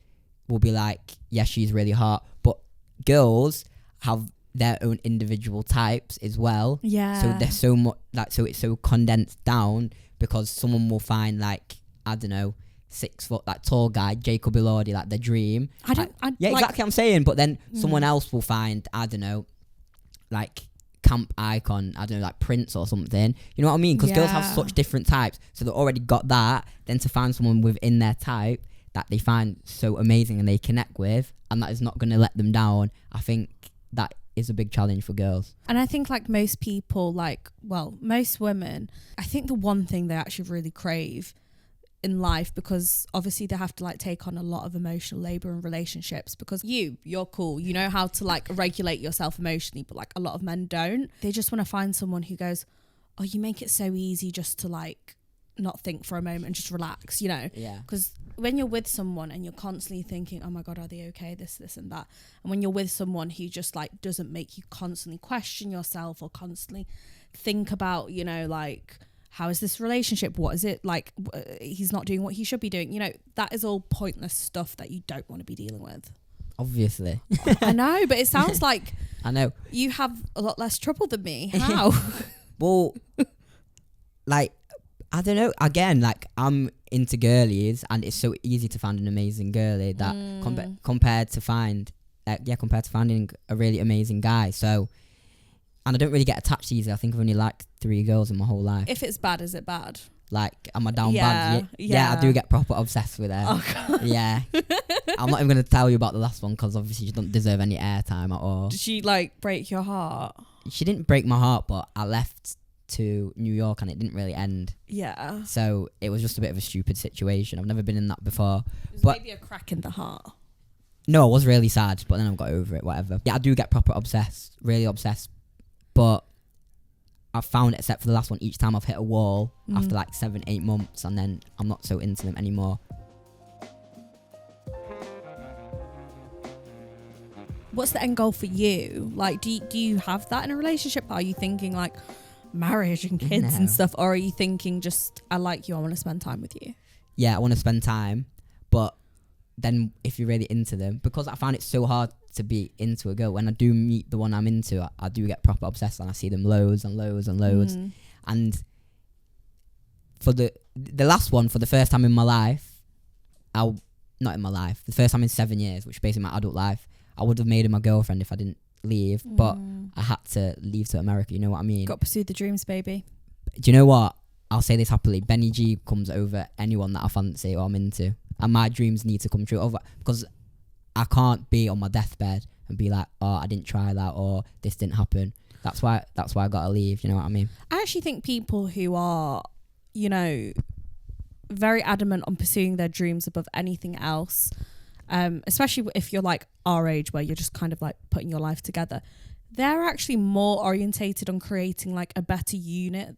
[SPEAKER 1] will be like, yeah, she's really hot. But girls have their own individual types as well.
[SPEAKER 2] Yeah.
[SPEAKER 1] So they're so much like, so it's so condensed down, because someone will find like, I don't know, 6 foot like tall guy, Jacob Elordi, like their dream. Yeah,
[SPEAKER 2] like,
[SPEAKER 1] exactly what I'm saying. But then someone else will find, I don't know, like camp icon, I don't know, like Prince or something. You know what I mean? Because girls have such different types, so they've already got that. Then to find someone within their type that they find so amazing and they connect with, and that is not going to let them down, I think that is a big challenge for girls.
[SPEAKER 2] And I think like most people, most women, I think the one thing they actually really crave in life, because obviously they have to like take on a lot of emotional labor in relationships, because you're cool, you know how to like regulate yourself emotionally, but like a lot of men don't. They just want to find someone who goes, oh, you make it so easy just to like not think for a moment and just relax, you know?
[SPEAKER 1] Yeah.
[SPEAKER 2] Because when you're with someone and you're constantly thinking, oh my God, are they okay? This and that. And when you're with someone who just like doesn't make you constantly question yourself or constantly think about, you know, like, how is this relationship? What is it like? He's not doing what he should be doing. You know, that is all pointless stuff that you don't want to be dealing with.
[SPEAKER 1] Obviously.
[SPEAKER 2] I know, but it sounds like
[SPEAKER 1] I know
[SPEAKER 2] you have a lot less trouble than me. How?
[SPEAKER 1] Well, like, I don't know. Again, like, I'm into girlies, and it's so easy to find an amazing girlie that compared to finding a really amazing guy. So, and I don't really get attached easily. I think I've only liked 3 girls in my whole life.
[SPEAKER 2] If it's bad, is it bad?
[SPEAKER 1] Like, am I down bad?
[SPEAKER 2] Yeah,
[SPEAKER 1] I do get proper obsessed with her.
[SPEAKER 2] Oh, God.
[SPEAKER 1] Yeah. I'm not even going to tell you about the last one, because obviously she doesn't deserve any airtime at all.
[SPEAKER 2] Did she like break your heart?
[SPEAKER 1] She didn't break my heart, but I left to New York and it didn't really end.
[SPEAKER 2] Yeah.
[SPEAKER 1] So it was just a bit of a stupid situation. I've never been in that before.
[SPEAKER 2] It was
[SPEAKER 1] but
[SPEAKER 2] maybe a crack in the heart.
[SPEAKER 1] No, I was really sad, but then I got over it, whatever. Yeah, I do get proper obsessed, really obsessed. But I've found, except for the last one, each time I've hit a wall after like 7-8 months, and then I'm not so into them anymore.
[SPEAKER 2] What's the end goal for you? Like, do you have that in a relationship? Are you thinking like marriage and kids and stuff? Or are you thinking just, I like you, I want to spend time with you?
[SPEAKER 1] Yeah, I want to spend time. But then if you're really into them, because I find it so hard to be into a girl, when I do meet the one I'm into, I do get proper obsessed, and I see them loads and loads and loads. And for the last one, for the first time in my life, not in my life, the first time in 7 years, which is basically my adult life, I would have made her my girlfriend if I didn't leave, but I had to leave to America, you know what I mean?
[SPEAKER 2] Got to pursue the dreams, baby.
[SPEAKER 1] Do you know what? I'll say this happily. bennyjeee comes over anyone that I fancy or I'm into. And my dreams need to come true. Because I can't be on my deathbed and be like, oh, I didn't try that, or this didn't happen. That's why I got to leave, you know what I mean?
[SPEAKER 2] I actually think people who are, you know, very adamant on pursuing their dreams above anything else, especially if you're like our age, where you're just kind of like putting your life together, they're actually more orientated on creating like a better unit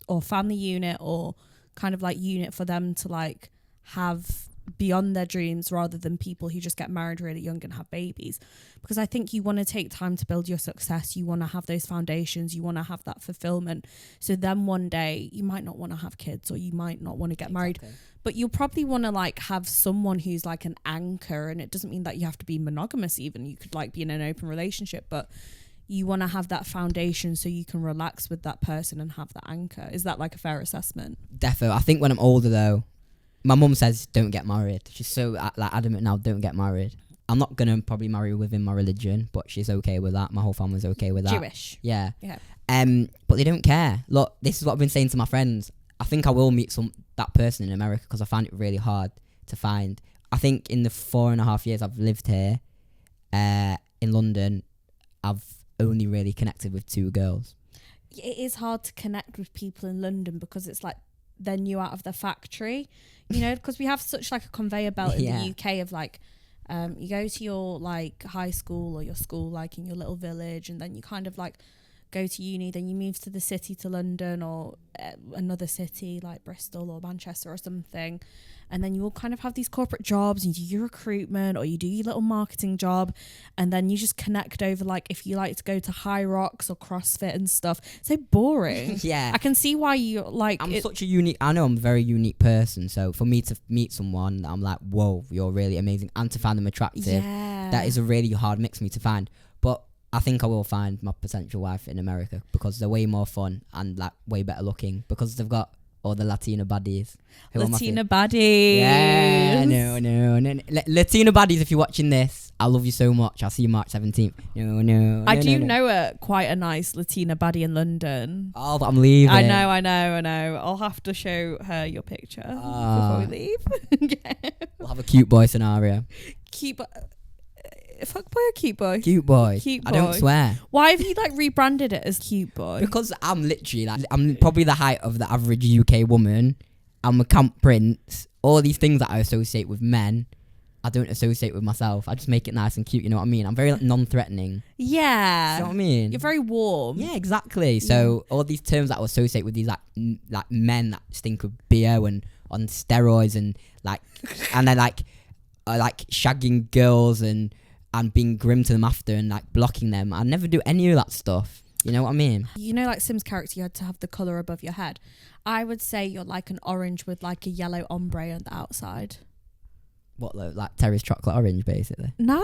[SPEAKER 2] or family unit or kind of like unit for them to like have beyond their dreams, rather than people who just get married really young and have babies. Because I think you want to take time to build your success. You want to have those foundations. You want to have that fulfillment. So then one day you might not want to have kids, or you might not want to get married, but you'll probably want to like have someone who's like an anchor. And it doesn't mean that you have to be monogamous even. You could like be in an open relationship, but you want to have that foundation so you can relax with that person and have that anchor. Is that like a fair assessment?
[SPEAKER 1] Definitely. I think when I'm older though, my mum says don't get married. She's so like adamant now, don't get married. I'm not gonna probably marry within my religion, but she's okay with that. My whole family's okay with that.
[SPEAKER 2] Jewish.
[SPEAKER 1] Yeah.
[SPEAKER 2] Yeah.
[SPEAKER 1] But they don't care. Look, this is what I've been saying to my friends. I think I will meet that person in America, because I find it really hard to find. I think in the 4.5 years I've lived here, in London, I've only really connected with 2 girls.
[SPEAKER 2] It is hard to connect with people in London because it's like they're new out of the factory, you know, because we have such like a conveyor belt in the UK of like, you go to your like high school or your school like in your little village, and then you kind of like go to uni, then you move to the city, to London or another city like Bristol or Manchester or something, and then you all kind of have these corporate jobs, and you do your recruitment or you do your little marketing job, and then you just connect over like if you like to go to High Rocks or CrossFit and stuff. So boring.
[SPEAKER 1] Yeah,
[SPEAKER 2] I can see why you like.
[SPEAKER 1] I'm such a unique. I know I'm a very unique person. So for me to meet someone that I'm like, whoa, you're really amazing, and to find them attractive, that is a really hard mix for me to find. But I think I will find my potential wife in America, because they're way more fun and like way better looking, because they've got all the Latina baddies.
[SPEAKER 2] Latina baddies.
[SPEAKER 1] Yeah, no. Latina baddies, if you're watching this, I love you so much. I'll see you March 17th. No.
[SPEAKER 2] I do know quite a nice Latina baddie in London.
[SPEAKER 1] Oh, but I'm leaving.
[SPEAKER 2] I know. I'll have to show her your picture before we leave. Yeah.
[SPEAKER 1] We'll have a cute boy scenario.
[SPEAKER 2] Fuck boy or cute boy?
[SPEAKER 1] Cute boy.
[SPEAKER 2] Cute boy.
[SPEAKER 1] I don't swear.
[SPEAKER 2] Why have you like rebranded it as cute boy?
[SPEAKER 1] Because I'm literally like, I'm probably the height of the average UK woman. I'm a camp prince. All these things that I associate with men, I don't associate with myself. I just make it nice and cute, you know what I mean? I'm very like, non-threatening.
[SPEAKER 2] Yeah.
[SPEAKER 1] You know what I mean?
[SPEAKER 2] You're very warm.
[SPEAKER 1] Yeah, exactly. So all these terms that I associate with these like men that stink of beer and on steroids and like, and they're like shagging girls and being grim to them after and like blocking them. I never do any of that stuff. You know what I mean?
[SPEAKER 2] You know, like Sim's character, you had to have the colour above your head. I would say you're like an orange with like a yellow ombre on the outside.
[SPEAKER 1] What though? Like Terry's chocolate orange, basically.
[SPEAKER 2] No,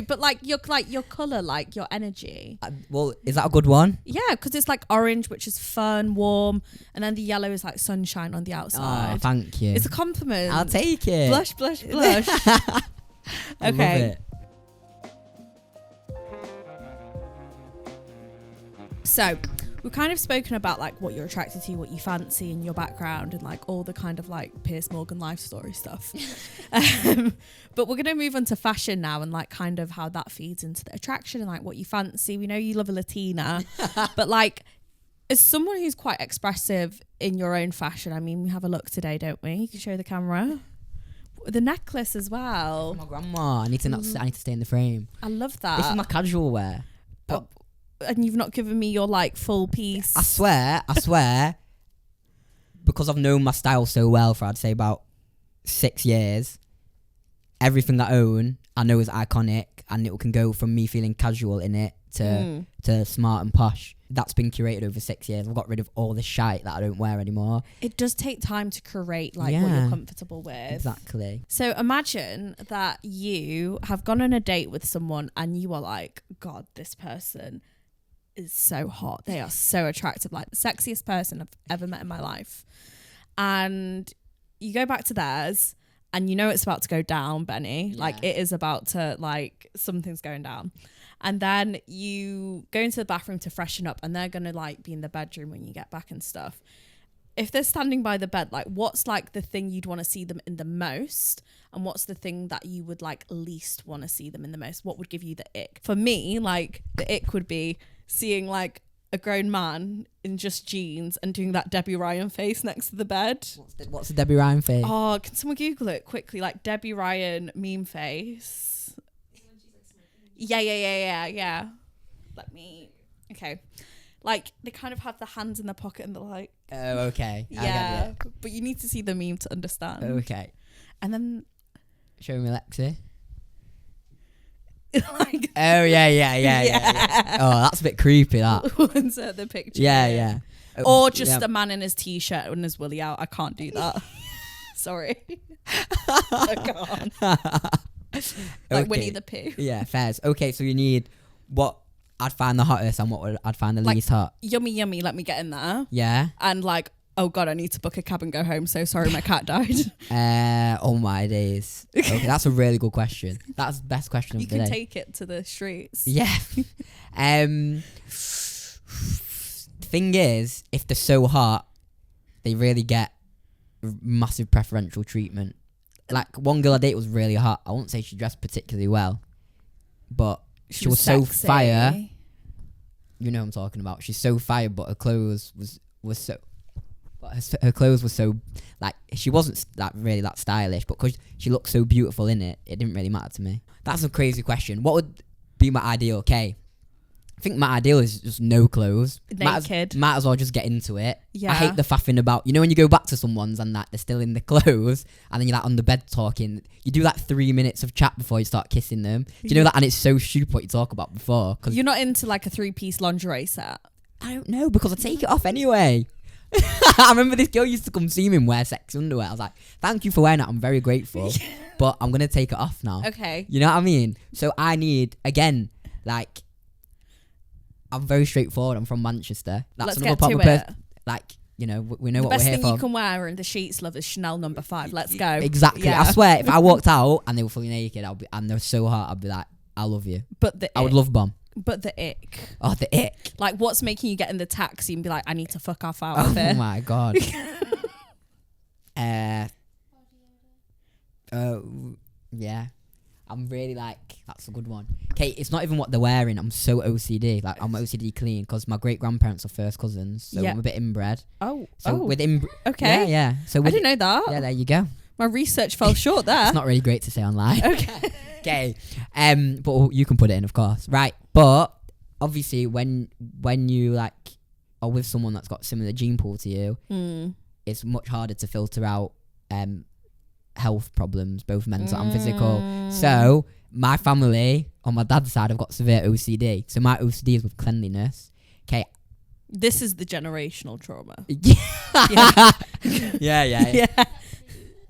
[SPEAKER 2] but like your colour, like your energy.
[SPEAKER 1] Well, is that a good one?
[SPEAKER 2] Yeah, because it's like orange, which is fun, warm, and then the yellow is like sunshine on the outside.
[SPEAKER 1] Oh, thank you.
[SPEAKER 2] It's a compliment.
[SPEAKER 1] I'll take it.
[SPEAKER 2] Blush.
[SPEAKER 1] I love it.
[SPEAKER 2] So we've kind of spoken about like what you're attracted to, what you fancy, and your background, and like all the kind of like Piers Morgan life story stuff. But we're going to move on to fashion now, and like kind of how that feeds into the attraction and like what you fancy. We know you love a Latina, but like as someone who's quite expressive in your own fashion, I mean, we have a look today, don't we? You can show the camera. The necklace as well.
[SPEAKER 1] My grandma. I need to stay in the frame.
[SPEAKER 2] I love that.
[SPEAKER 1] This is my casual wear. But
[SPEAKER 2] and you've not given me your like full piece.
[SPEAKER 1] I swear, because I've known my style so well for I'd say about 6 years, everything that I own I know is iconic, and it can go from me feeling casual in it to smart and posh. That's been curated over 6 years. I've got rid of all the shite that I don't wear anymore.
[SPEAKER 2] It does take time to curate like what you're comfortable with.
[SPEAKER 1] Exactly.
[SPEAKER 2] So imagine that you have gone on a date with someone and you are like, God, this person is so hot. They are so attractive, like the sexiest person I've ever met in my life. And you go back to theirs and you know it's about to go down, Benny.
[SPEAKER 1] Yeah.
[SPEAKER 2] Like it is about to, like something's going down. And then you go into the bathroom to freshen up, and they're going to like be in the bedroom when you get back and stuff. If they're standing by the bed, like what's like the thing you'd want to see them in the most, and what's the thing that you would like least want to see them in the most? What would give you the ick? For me, like the ick would be seeing like a grown man in just jeans and doing that Debbie Ryan face next to the bed.
[SPEAKER 1] What's the Debbie Ryan face?
[SPEAKER 2] Oh, can someone Google it quickly? Like Debbie Ryan meme face. Yeah. Let me. Okay. Like they kind of have the hands in their pocket and they're like,
[SPEAKER 1] Oh, okay. I
[SPEAKER 2] yeah.
[SPEAKER 1] get
[SPEAKER 2] But you need to see the meme to understand.
[SPEAKER 1] it. Okay.
[SPEAKER 2] And then
[SPEAKER 1] Show me Lexi.
[SPEAKER 2] like,
[SPEAKER 1] Oh, yeah. Oh, that's a bit creepy, that.
[SPEAKER 2] insert the picture.
[SPEAKER 1] Yeah.
[SPEAKER 2] Or just
[SPEAKER 1] Yeah.
[SPEAKER 2] a man in his t-shirt and his willy out. I can't do that. Sorry. I can't. Like
[SPEAKER 1] Okay.
[SPEAKER 2] Winnie the Pooh.
[SPEAKER 1] Yeah, fairs. Okay, so you need what I'd find the hottest and what would I'd find the
[SPEAKER 2] Like-
[SPEAKER 1] least hot.
[SPEAKER 2] Yummy, let me get in there.
[SPEAKER 1] Yeah.
[SPEAKER 2] And like, oh God, I need to book a cab and go home. So sorry, my cat died.
[SPEAKER 1] Oh my days. Okay, that's a really good question. That's the best question of
[SPEAKER 2] You
[SPEAKER 1] the
[SPEAKER 2] can
[SPEAKER 1] day.
[SPEAKER 2] take it to the streets.
[SPEAKER 1] Yeah. Thing is, if they're so hot, they really get massive preferential treatment. Like one girl I dated was really hot. I won't say she dressed particularly well, but she was so
[SPEAKER 2] sexy.
[SPEAKER 1] fire. You know what I'm talking about. She's so fire, but her clothes was so. But her clothes were so like she wasn't like really that stylish, but because she looked so beautiful in it, it didn't really matter to me. That's a crazy question. What would be my ideal? Okay, I think my ideal is just no clothes.
[SPEAKER 2] Naked.
[SPEAKER 1] Might as well just get into it.
[SPEAKER 2] Yeah.
[SPEAKER 1] I hate the faffing about. You know when you go back to someone's and that they're still in the clothes, and then you're like on the bed talking. You do like 3 minutes of chat before you start kissing them. Do you know that? And it's so stupid what you talk about before. Cause
[SPEAKER 2] You're not into like a 3-piece lingerie set.
[SPEAKER 1] I don't know because I take it off anyway. I remember this girl used to come see me and wear sexy underwear. I was like, thank you for wearing it. I'm very grateful. But I'm going to take it off now.
[SPEAKER 2] Okay.
[SPEAKER 1] You know what I mean? So I need, again, like, I'm very straightforward. I'm from Manchester. That's
[SPEAKER 2] Let's
[SPEAKER 1] another
[SPEAKER 2] get to
[SPEAKER 1] proper
[SPEAKER 2] it.
[SPEAKER 1] like, you know, we know
[SPEAKER 2] The
[SPEAKER 1] what we're
[SPEAKER 2] best
[SPEAKER 1] here
[SPEAKER 2] thing
[SPEAKER 1] for.
[SPEAKER 2] you can wear in the sheets, love, is Chanel No. 5. Let's go.
[SPEAKER 1] Exactly.
[SPEAKER 2] Yeah.
[SPEAKER 1] I swear, if I walked out and they were fully naked, and they're so hot, I'd be like, I love you.
[SPEAKER 2] But the
[SPEAKER 1] I would
[SPEAKER 2] ick.
[SPEAKER 1] love bomb.
[SPEAKER 2] But the ick.
[SPEAKER 1] Oh, the ick.
[SPEAKER 2] Like, what's making you get in the taxi and be like, I need to fuck off out
[SPEAKER 1] Oh
[SPEAKER 2] of here?
[SPEAKER 1] my God. Yeah. I'm really like, that's a good one. Okay, it's not even what they're wearing. I'm so OCD. Like, I'm OCD clean because my great grandparents are first cousins. So
[SPEAKER 2] Yeah.
[SPEAKER 1] I'm a bit inbred.
[SPEAKER 2] Oh.
[SPEAKER 1] So with
[SPEAKER 2] Okay.
[SPEAKER 1] Yeah. So
[SPEAKER 2] I
[SPEAKER 1] with
[SPEAKER 2] didn't know that.
[SPEAKER 1] Yeah, there you go.
[SPEAKER 2] My research fell short there.
[SPEAKER 1] It's not really great to say online.
[SPEAKER 2] Okay.
[SPEAKER 1] Okay. But you can put it in, of course. Right. But obviously when you like are with someone that's got similar gene pool to you, it's much harder to filter out health problems, both mental and physical. So my family on my dad's side have got severe OCD. So my OCD is with cleanliness. Okay.
[SPEAKER 2] This is the generational trauma.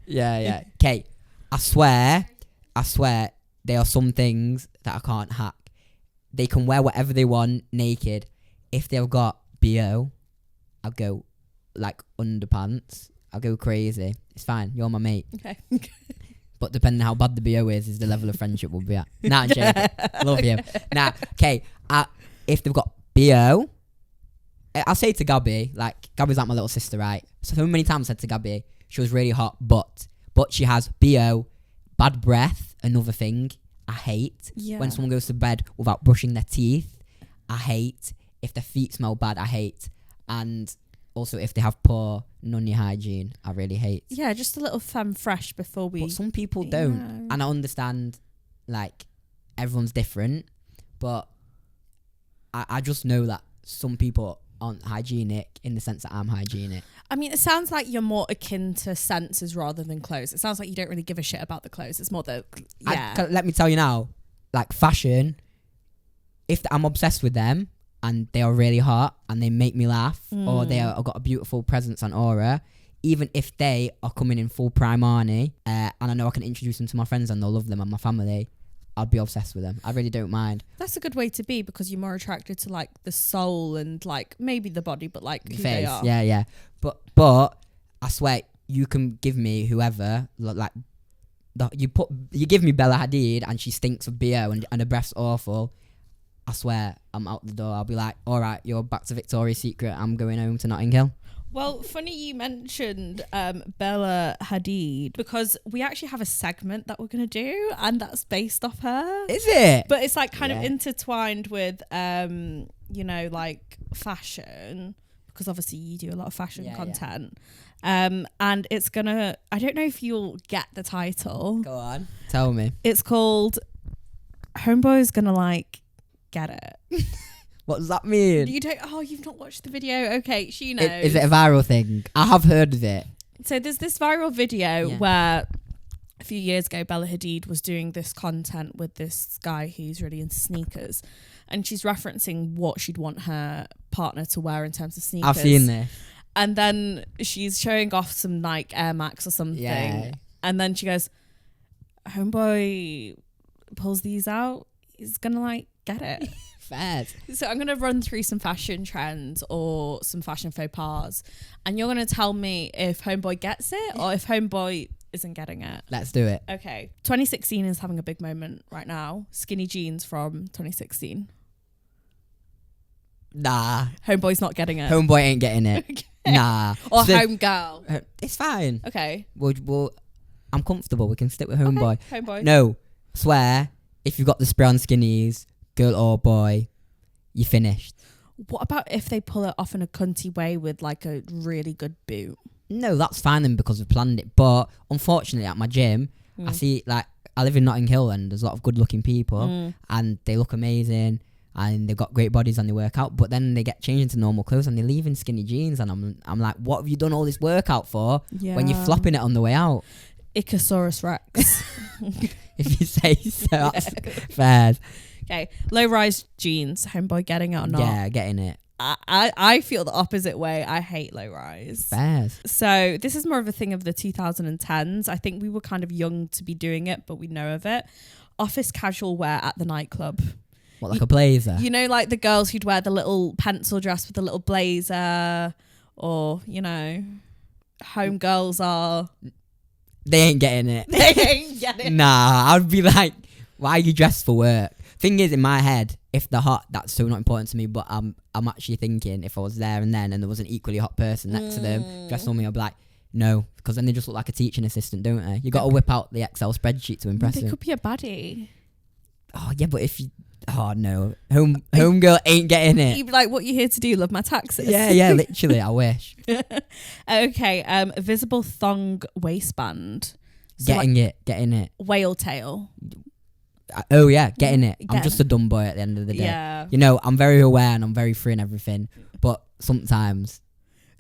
[SPEAKER 1] Yeah. Okay. I swear, there are some things that I can't hack. They can wear whatever they want naked. If they've got BO, I'll go like underpants. I'll go crazy. It's fine. You're my mate.
[SPEAKER 2] Okay.
[SPEAKER 1] But depending on how bad the BO is the level of friendship we'll be at. Nah, I'm joking. Love you. Nah, okay. If they've got BO, I'll say to Gabby, like, Gabby's like my little sister, right? So many times I said to Gabby, she was really hot, but she has BO, bad breath, another thing I hate.
[SPEAKER 2] Yeah.
[SPEAKER 1] When someone goes to bed without brushing their teeth, I hate. If their feet smell bad, I hate. And also if they have poor nunny hygiene, I really hate.
[SPEAKER 2] Yeah, just a little femme fresh before we...
[SPEAKER 1] But some people don't.
[SPEAKER 2] Yeah.
[SPEAKER 1] And I understand, like, everyone's different. But I just know that some people aren't hygienic in the sense that I'm hygienic.
[SPEAKER 2] I mean, it sounds like you're more akin to senses rather than clothes. It sounds like you don't really give a shit about the clothes. It's more the... Yeah.
[SPEAKER 1] Let me tell you now, like, fashion, if I'm obsessed with them and they are really hot and they make me laugh or they are got a beautiful presence and aura, even if they are coming in full prime Arnie and I know I can introduce them to my friends and they'll love them and my family, I'd be obsessed with them. I really don't mind.
[SPEAKER 2] That's a good way to be because you're more attracted to like the soul and like maybe the body, but like who they are.
[SPEAKER 1] Yeah. But I swear you can give me whoever like you give me Bella Hadid and she stinks of BO and her breath's awful. I swear I'm out the door. I'll be like, all right, you're back to Victoria's Secret. I'm going home to Notting Hill.
[SPEAKER 2] Well, funny you mentioned Bella Hadid because we actually have a segment that we're going to do and that's based off her.
[SPEAKER 1] Is it?
[SPEAKER 2] But it's like kind of intertwined with, you know, like fashion because obviously you do a lot of fashion content. And it's going to, I don't know if you'll get the title.
[SPEAKER 1] Go on. Tell me.
[SPEAKER 2] It's called Homeboy's Gonna Like Get It.
[SPEAKER 1] What does that mean?
[SPEAKER 2] You don't. Oh, you've not watched the video. Okay, she knows.
[SPEAKER 1] Is it a viral thing? I have heard of it.
[SPEAKER 2] So there's this viral video where a few years ago Bella Hadid was doing this content with this guy who's really into sneakers, and she's referencing what she'd want her partner to wear in terms of sneakers.
[SPEAKER 1] I've seen this.
[SPEAKER 2] And then she's showing off some Nike Air Max or something.
[SPEAKER 1] Yeah.
[SPEAKER 2] And then she goes, homeboy pulls these out, he's gonna like get it.
[SPEAKER 1] Fair.
[SPEAKER 2] So I'm gonna run through some fashion trends or some fashion faux pas, and you're gonna tell me if homeboy gets it or if homeboy isn't getting it.
[SPEAKER 1] Let's do it.
[SPEAKER 2] Okay. 2016 is having a big moment right now. Skinny jeans from 2016.
[SPEAKER 1] Nah.
[SPEAKER 2] Homeboy's not getting it.
[SPEAKER 1] Homeboy ain't getting it.
[SPEAKER 2] Okay.
[SPEAKER 1] Nah.
[SPEAKER 2] Or
[SPEAKER 1] So-
[SPEAKER 2] homegirl.
[SPEAKER 1] It's fine.
[SPEAKER 2] Okay.
[SPEAKER 1] We'll, I'm comfortable. We can stick with homeboy.
[SPEAKER 2] Okay. Homeboy.
[SPEAKER 1] No. Swear, if you've got the spray on skinnies, girl or boy, you're finished.
[SPEAKER 2] What about if they pull it off in a cunty way with like a really good boot?
[SPEAKER 1] No, that's fine then because we've planned it. But unfortunately, at my gym, I see like I live in Notting Hill and there's a lot of good-looking people and they look amazing and they've got great bodies and they work out. But then they get changed into normal clothes and they leave in skinny jeans and I'm like, what have you done all this workout for when you're flopping it on the way out?
[SPEAKER 2] Ichthyosaurus Rex.
[SPEAKER 1] If you say so, that's fair.
[SPEAKER 2] Okay, low-rise jeans. Homeboy getting it or not?
[SPEAKER 1] Yeah, getting it.
[SPEAKER 2] I feel the opposite way. I hate low-rise.
[SPEAKER 1] Fair.
[SPEAKER 2] So this is more of a thing of the 2010s. I think we were kind of young to be doing it, but we know of it. Office casual wear at the nightclub.
[SPEAKER 1] What, like a blazer?
[SPEAKER 2] You know, like the girls who'd wear the little pencil dress with the little blazer, or, you know, homegirls are...
[SPEAKER 1] They ain't getting it.
[SPEAKER 2] They ain't getting it.
[SPEAKER 1] Nah, I'd be like, why are you dressed for work? Thing is, in my head, if they're hot, that's so not important to me. But I'm actually thinking if I was there and then and there was an equally hot person next to them dressed on me, I'd be like, no, because then they just look like a teaching assistant, don't they? You got to whip out the Excel spreadsheet to impress
[SPEAKER 2] They
[SPEAKER 1] them.
[SPEAKER 2] could be a baddie.
[SPEAKER 1] Oh yeah, but if you, oh no, home girl ain't getting it.
[SPEAKER 2] You'd be like, what you here to do? Love my taxes?
[SPEAKER 1] Yeah, literally. I wish.
[SPEAKER 2] Okay, visible thong waistband. So
[SPEAKER 1] Getting it.
[SPEAKER 2] Whale tail.
[SPEAKER 1] Oh yeah, getting it. I'm
[SPEAKER 2] Getting
[SPEAKER 1] just a dumb boy at the end of the day.
[SPEAKER 2] Yeah.
[SPEAKER 1] You know, I'm very aware and I'm very free and everything, but sometimes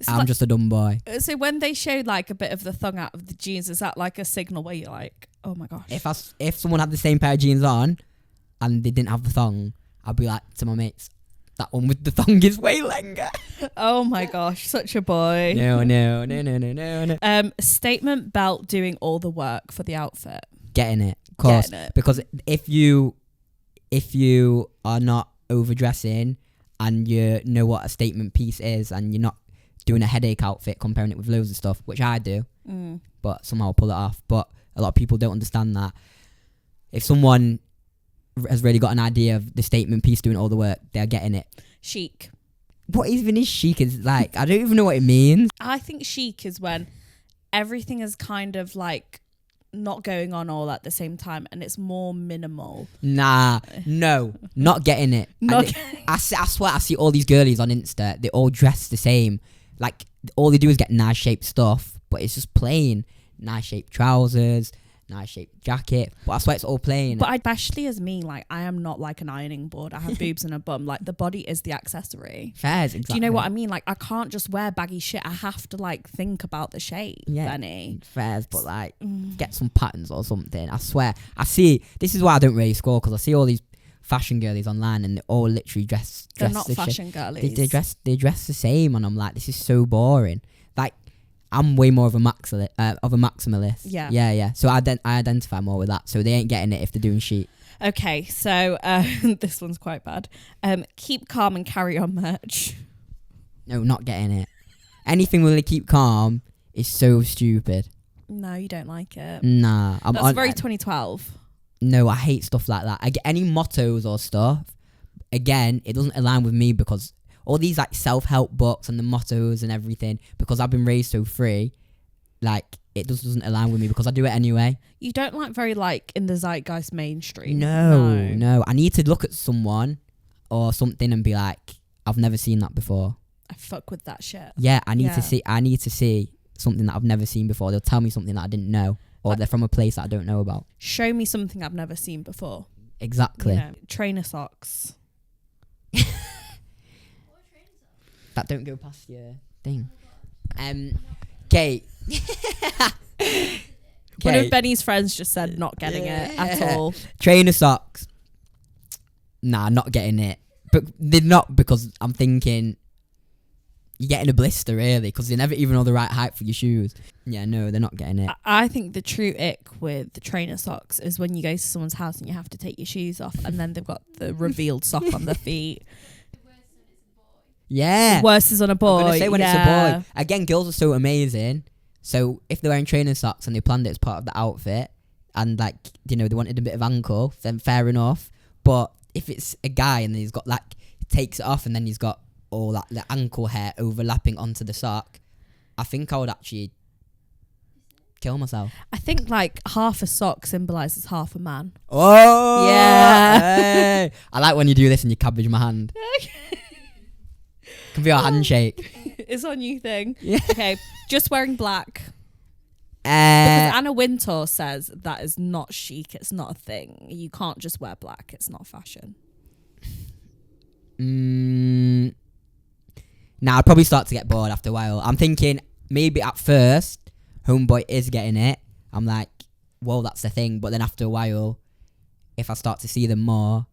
[SPEAKER 2] So
[SPEAKER 1] I'm
[SPEAKER 2] like-
[SPEAKER 1] just a dumb boy.
[SPEAKER 2] So when they showed like a bit of the thong out of the jeans, is that like a signal where you're like, oh my gosh?
[SPEAKER 1] If someone had the same pair of jeans on and they didn't have the thong, I'd be like to my mates, that one with the thong is way longer.
[SPEAKER 2] Oh my gosh, such a boy.
[SPEAKER 1] No.
[SPEAKER 2] Statement belt doing all the work for the outfit.
[SPEAKER 1] Getting it, of course.
[SPEAKER 2] Getting it.
[SPEAKER 1] Because if you are not overdressing and you know what a statement piece is and you're not doing a headache outfit comparing it with loads of stuff, which I do, but somehow I pull it off. But a lot of people don't understand that. If someone has really got an idea of the statement piece doing all the work, they're getting it.
[SPEAKER 2] Chic.
[SPEAKER 1] What even is chic? Is like, I don't even know what it means.
[SPEAKER 2] I think chic is when everything is kind of like not going on all at the same time and it's more minimal.
[SPEAKER 1] Nah, no, not getting it. I swear I see all these girlies on Insta, they all dress the same. Like, all they do is get nice shaped stuff, but it's just plain. Nice shaped trousers, nice shaped jacket, but I swear it's all plain.
[SPEAKER 2] But especially as me, like, I am not like an ironing board. I have boobs and a bum. Like, the body is the accessory.
[SPEAKER 1] Fairs, exactly.
[SPEAKER 2] Do you know what I mean? Like, I can't just wear baggy shit. I have to like think about the shape, Benny.
[SPEAKER 1] Fairs, but like, get some patterns or something. I swear. I see, this is why I don't really score, because I see all these fashion girlies online and they all literally dress
[SPEAKER 2] They're not
[SPEAKER 1] the
[SPEAKER 2] fashion girlies.
[SPEAKER 1] They dress the same, and I'm like, this is so boring. Like, I'm way more of a maximalist. Yeah. So I identify more with that. So they ain't getting it if they're doing sheet.
[SPEAKER 2] Okay, so this one's quite bad. Keep calm and carry on merch.
[SPEAKER 1] No, not getting it. Anything with a keep calm is so stupid.
[SPEAKER 2] No, you don't like it.
[SPEAKER 1] Nah,
[SPEAKER 2] That's very 2012.
[SPEAKER 1] No, I hate stuff like that. I get any mottos or stuff. Again, it doesn't align with me because all these like self-help books and the mottos and everything, because I've been raised so free, like it just doesn't align with me because I do it anyway.
[SPEAKER 2] You don't like very like in the zeitgeist mainstream.
[SPEAKER 1] No. I need to look at someone or something and be like, I've never seen that before.
[SPEAKER 2] I fuck with that shit.
[SPEAKER 1] Yeah, I need to see something that I've never seen before. They'll tell me something that I didn't know, or they're from a place that I don't know about.
[SPEAKER 2] Show me something I've never seen before.
[SPEAKER 1] Exactly.
[SPEAKER 2] You know, trainer socks.
[SPEAKER 1] That don't go past your thing. Kate.
[SPEAKER 2] One of Benny's friends just said not getting it at all.
[SPEAKER 1] Trainer socks. Nah, not getting it. But they're not, because I'm thinking you're getting a blister, really, because they never even know the right height for your shoes. Yeah, no, they're not getting it.
[SPEAKER 2] I think the true ick with the trainer socks is when you go to someone's house and you have to take your shoes off and then they've got the revealed sock on their feet.
[SPEAKER 1] Yeah.
[SPEAKER 2] Worse is on a boy.
[SPEAKER 1] I'm gonna say when it's a boy. Again, girls are so amazing. So if they're wearing trainer socks and they planned it as part of the outfit and, like, you know, they wanted a bit of ankle, then fair enough. But if it's a guy and he's got, like, takes it off and then he's got all that the ankle hair overlapping onto the sock, I think I would actually kill myself.
[SPEAKER 2] I think, like, half a sock symbolises half a man.
[SPEAKER 1] Oh!
[SPEAKER 2] Yeah.
[SPEAKER 1] Hey. I like when you do this and you cabbage my hand. Can be our handshake.
[SPEAKER 2] It's our new thing.
[SPEAKER 1] Yeah.
[SPEAKER 2] Okay, just wearing black. Because Anna Wintour says that is not chic. It's not a thing. You can't just wear black. It's not fashion.
[SPEAKER 1] Now I'd probably start to get bored after a while. I'm thinking maybe at first homeboy is getting it. I'm like, well, that's the thing. But then after a while, if I start to see them more,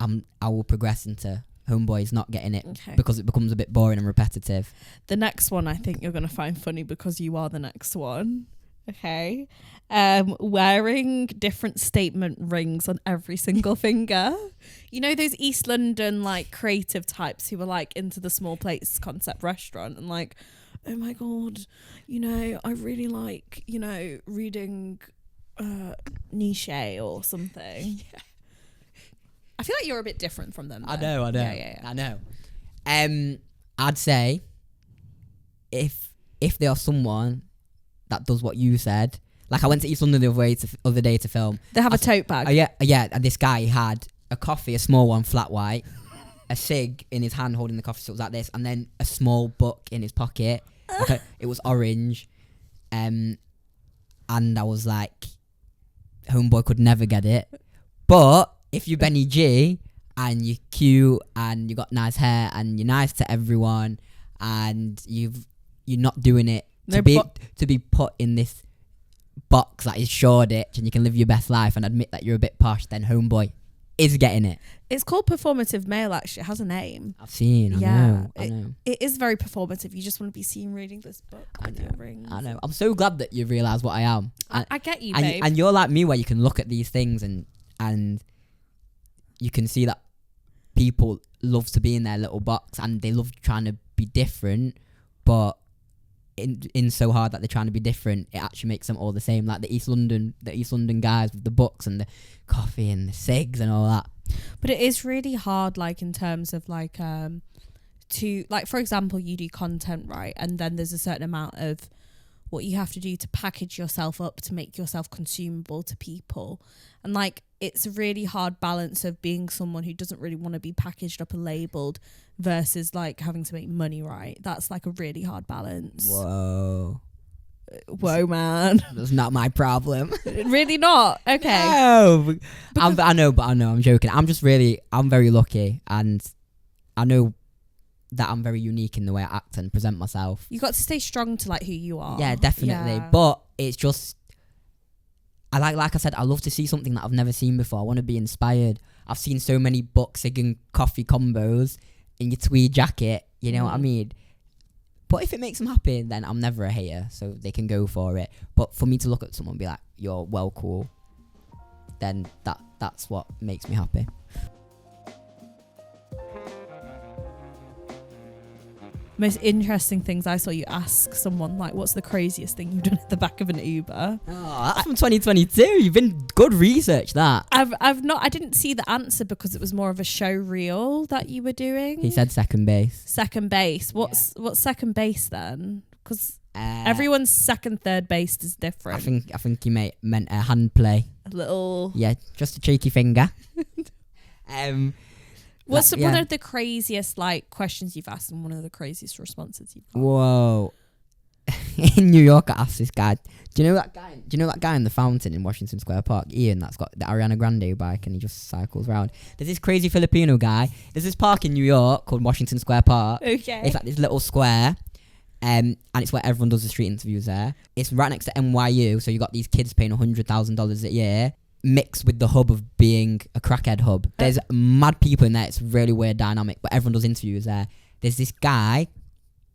[SPEAKER 1] I will progress into homeboy's not getting it, because it becomes a bit boring and repetitive.
[SPEAKER 2] The next one I think you're going to find funny because you are the next one. Okay. Wearing different statement rings on every single finger. You know those East London, like, creative types who are, like, into the small plates concept restaurant and, like, oh my God, you know, I really like, you know, reading Nietzsche or something. Yeah. I feel like you're a bit different from them, though.
[SPEAKER 1] I know.
[SPEAKER 2] Yeah.
[SPEAKER 1] I know. I'd say if they are someone that does what you said, like I went to East London the other day to film.
[SPEAKER 2] They have a tote bag.
[SPEAKER 1] Yeah, and this guy had a coffee, a small one, flat white, a cig in his hand holding the coffee, so it was like this, and then a small book in his pocket. It was orange, and I was like, homeboy could never get it. But if you're bennyjeee and you're cute and you got nice hair and you're nice to everyone and you're not doing it to be put in this box that is Shoreditch and you can live your best life and admit that you're a bit posh, then homeboy is getting it.
[SPEAKER 2] It's called performative male, actually. It has a name.
[SPEAKER 1] I've seen. I know.
[SPEAKER 2] It is very performative. You just want to be seen reading this book with your rings.
[SPEAKER 1] I know. I'm so glad that you realise what I am.
[SPEAKER 2] I get you, babe.
[SPEAKER 1] And you're like me, where you can look at these things and you can see that people love to be in their little box and they love trying to be different, but in so hard that they're trying to be different, it actually makes them all the same. Like the East London guys with the books and the coffee and the cigs and all that.
[SPEAKER 2] But it is really hard, like, in terms of, like, to, like, for example, you do content, right? And then there's a certain amount of what you have to do to package yourself up to make yourself consumable to people. And, like, it's a really hard balance of being someone who doesn't really want to be packaged up and labelled versus, like, having to make money, right? That's, like, a really hard balance.
[SPEAKER 1] Whoa,
[SPEAKER 2] man.
[SPEAKER 1] That's not my problem.
[SPEAKER 2] Really not? Okay.
[SPEAKER 1] No. I know, I'm joking. I'm very lucky, and I know that I'm very unique in the way I act and present myself.
[SPEAKER 2] You got to stay strong to, like, who you are.
[SPEAKER 1] Yeah, definitely. Yeah. But it's just, I like I said, I love to see something that I've never seen before. I want to be inspired. I've seen so many books and coffee combos in your tweed jacket. You know what I mean? But if it makes them happy, then I'm never a hater, so they can go for it. But for me to look at someone and be like, you're well cool, then that's what makes me happy.
[SPEAKER 2] Most interesting things I saw you ask someone, like, what's the craziest thing you've done at the back of an Uber?
[SPEAKER 1] Oh, that's from 2022. You've been good research, that.
[SPEAKER 2] I didn't see the answer because it was more of a show reel that you were doing.
[SPEAKER 1] He said second base.
[SPEAKER 2] Second base. What's second base then? Because everyone's second, third base is different.
[SPEAKER 1] I think he meant a hand play.
[SPEAKER 2] A little.
[SPEAKER 1] Yeah, just a cheeky finger.
[SPEAKER 2] What's one of the craziest, like, questions you've asked and one of the craziest responses you've got?
[SPEAKER 1] Whoa. in New York, I asked this guy, do you know that guy? Do you know that guy in the fountain in Washington Square Park, Ian? That's got the Ariana Grande bike, and he just cycles around. There's this crazy Filipino guy. There's this park in New York called Washington Square Park.
[SPEAKER 2] Okay.
[SPEAKER 1] It's like this little square, and it's where everyone does the street interviews there. It's right next to NYU, so you got these kids paying $100,000 a year, mixed with the hub of being a crackhead hub. There's mad people in there. It's really weird dynamic, but everyone does interviews there. There's this guy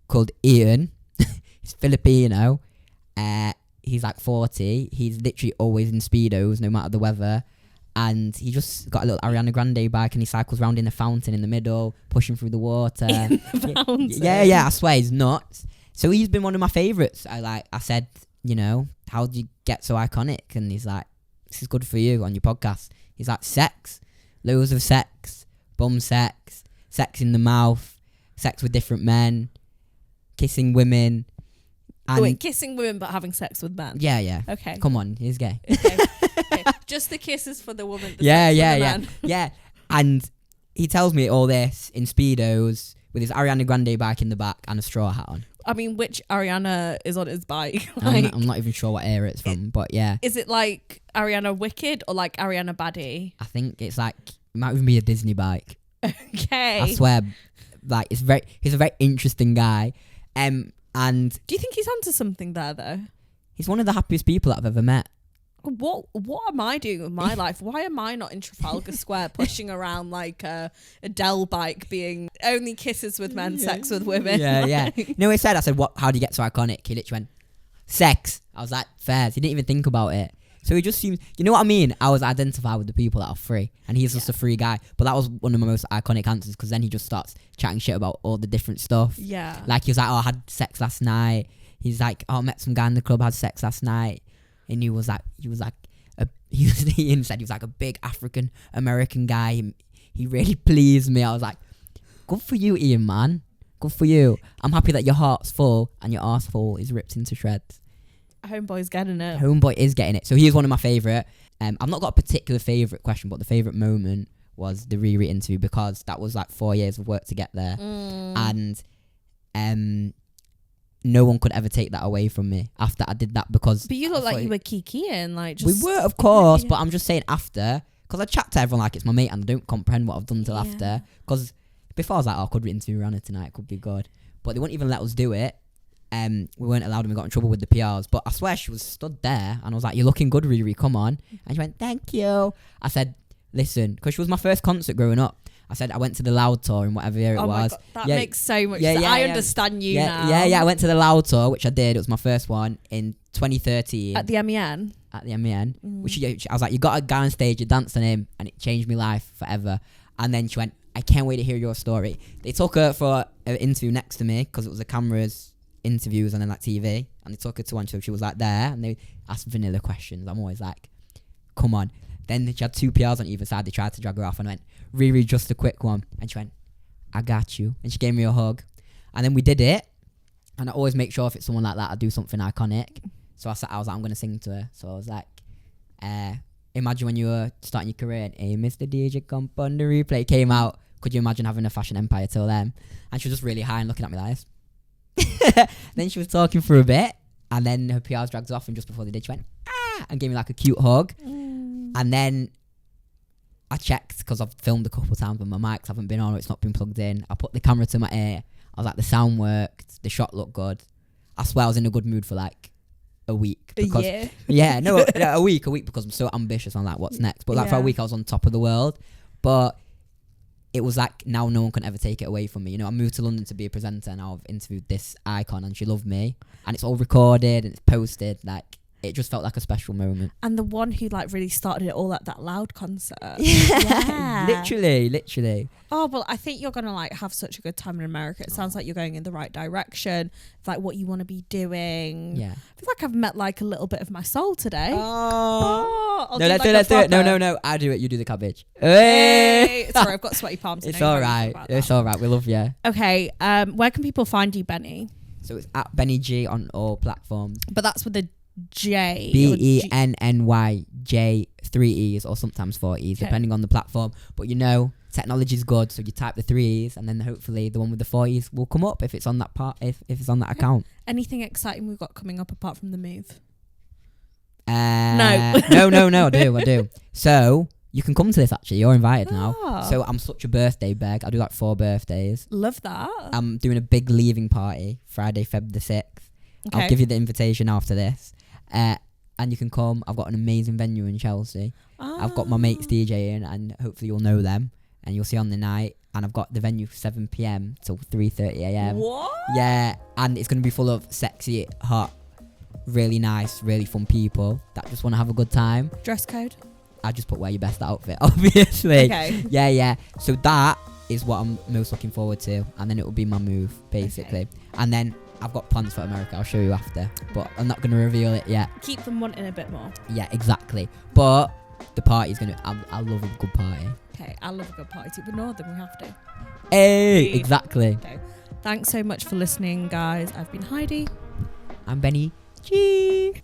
[SPEAKER 1] called Ian. He's Filipino. He's like 40. He's literally always in Speedos, no matter the weather. And he just got a little Ariana Grande bike, and he cycles around in a fountain in the middle, pushing through the water.
[SPEAKER 2] In the fountain.
[SPEAKER 1] Yeah, I swear he's nuts. So he's been one of my favourites. I said, you know, how did you get so iconic? And he's like, this is good for you on your podcast. He's like, sex. Loads of sex. Bum sex. Sex in the mouth. Sex with different men. Kissing women. And
[SPEAKER 2] wait, kissing women but having sex with men?
[SPEAKER 1] Yeah.
[SPEAKER 2] Okay.
[SPEAKER 1] Come on, he's gay.
[SPEAKER 2] Okay. Just the kisses for the woman.
[SPEAKER 1] Yeah.
[SPEAKER 2] Man.
[SPEAKER 1] Yeah. And he tells me all this in Speedos with his Ariana Grande bike in the back and a straw hat on.
[SPEAKER 2] I mean, which Ariana is on his bike?
[SPEAKER 1] I'm not even sure what era it's from, but yeah.
[SPEAKER 2] Is it like Ariana Wicked or like Ariana Baddie?
[SPEAKER 1] I think it's like, it might even be a Disney bike.
[SPEAKER 2] Okay.
[SPEAKER 1] I swear, like, he's a very interesting guy. And
[SPEAKER 2] do you think he's onto something there though?
[SPEAKER 1] He's one of the happiest people that I've ever met.
[SPEAKER 2] What am I doing with my life? Why am I not in Trafalgar Square pushing around like a Dell bike, being only kisses with men, sex with women?
[SPEAKER 1] Yeah. You know what he said? I said, how do you get so iconic? He literally went, sex. I was like, fairs. He didn't even think about it. So he just seems, you know what I mean? I was identified with the people that are free, and he's just a free guy. But that was one of my most iconic answers, because then he just starts chatting shit about all the different stuff.
[SPEAKER 2] Yeah.
[SPEAKER 1] Like he was like, I had sex last night. He's like, I met some guy in the club, had sex last night. And Ian said he was like a big African American guy. He really pleased me. I was like, good for you, Ian, man. Good for you. I'm happy that your heart's full and your arse full is ripped into shreds.
[SPEAKER 2] Homeboy's getting it.
[SPEAKER 1] Homeboy is getting it. So he is one of my favourite. I've not got a particular favourite question, but the favourite moment was the Riri interview, because that was like 4 years of work to get there. And no one could ever take that away from me after I did that, because...
[SPEAKER 2] But you look like you were kikiing, like just...
[SPEAKER 1] We were, of course, but I'm just saying after, because I chat to everyone like it's my mate and I don't comprehend what I've done till after. Because before I was like, I could interview Rihanna tonight, it could be good. But they wouldn't even let us do it. We weren't allowed, and we got in trouble with the PRs. But I swear she was stood there and I was like, you're looking good, Riri, come on. And she went, thank you. I said, listen, because she was my first concert growing up. I said I went to the Loud Tour in whatever year it was.
[SPEAKER 2] God, that makes so much sense. I understand you now.
[SPEAKER 1] Yeah, I went to the Loud Tour, which I did. It was my first one in 2013.
[SPEAKER 2] At the MEN?
[SPEAKER 1] At the MEN. Which I was like, you got a guy on stage, you danced on him, and it changed my life forever. And then she went, I can't wait to hear your story. They took her for an interview next to me, because it was the cameras, interviews, and then like TV. And they took her to one, so she was like there, and they asked vanilla questions. I'm always like, come on. Then she had two PRs on either side. They tried to drag her off, and I went, Riri, just a quick one. And she went, I got you. And she gave me a hug. And then we did it. And I always make sure if it's someone like that, I do something iconic. So I was like, I'm going to sing to her. So I was like, imagine when you were starting your career and hey, Mr. DJ, come on the replay came out. Could you imagine having a fashion empire till then? And she was just really high and looking at me like this. Then she was talking for a bit. And then her PRs dragged off. And just before they did, she went, ah, and gave me like a cute hug. And then I checked, because I've filmed a couple of times, but my mics haven't been on, or it's not been plugged in. I put the camera to my ear. I was like, the sound worked, the shot looked good. I swear I was in a good mood for like a week. Because, a week, because I'm so ambitious. I'm like, what's next? But like for a week, I was on top of the world. But it was like, now no one can ever take it away from me. You know, I moved to London to be a presenter, and I've interviewed this icon, and she loved me. And it's all recorded and it's posted. Like, it just felt like a special moment.
[SPEAKER 2] And the one who like really started it all at that Loud concert.
[SPEAKER 1] Yeah. Literally.
[SPEAKER 2] Oh, well, I think you're going to like have such a good time in America. It sounds like you're going in the right direction. It's like what you want to be doing.
[SPEAKER 1] Yeah.
[SPEAKER 2] I feel like I've met like a little bit of my soul today.
[SPEAKER 1] No, let's do it. No. I do it. You do the cabbage. Hey.
[SPEAKER 2] Sorry, I've got sweaty palms.
[SPEAKER 1] It's all right. It's all right. We love you.
[SPEAKER 2] Okay. Where can people find you, Benny?
[SPEAKER 1] So it's at bennyjeee on all platforms.
[SPEAKER 2] But that's with a J.
[SPEAKER 1] BENNYJ, 3 E's or sometimes 4 E's, depending on the platform. But you know, technology's good, so you type the 3s, and then hopefully the one with the 40s will come up if it's on that part, if it's on that account.
[SPEAKER 3] Anything exciting we've got coming up apart from the move?
[SPEAKER 1] No. I do. So you can come to this. Actually, you're invited now. So I'm such a birthday beg. I do like 4 birthdays.
[SPEAKER 3] Love that.
[SPEAKER 1] I'm doing a big leaving party Friday, Feb the 6th.
[SPEAKER 3] Okay.
[SPEAKER 1] I'll give you the invitation after this. And you can come. I've got an amazing venue in Chelsea. I've got my mates DJing, and hopefully you'll know them, and you'll see on the night. And I've got the venue 7 p.m. till 3:30 a.m.
[SPEAKER 3] What?
[SPEAKER 1] Yeah, and it's going to be full of sexy, hot, really nice, really fun people that just want to have a good time.
[SPEAKER 3] Dress code?
[SPEAKER 1] I just put wear your best outfit, obviously.
[SPEAKER 3] Okay.
[SPEAKER 1] Yeah. So that is what I'm most looking forward to, and then it will be my move, basically. Okay. And then I've got plans for America. I'll show you after, but I'm not going to reveal it yet.
[SPEAKER 3] Keep them wanting a bit more.
[SPEAKER 1] Yeah, exactly. But the party's going to... I love a good party.
[SPEAKER 3] Okay, I love a good party too, but no, then we have to.
[SPEAKER 1] Hey, exactly.
[SPEAKER 3] Okay. Thanks so much for listening, guys. I've been Heidi.
[SPEAKER 1] I'm Benny. Jeee.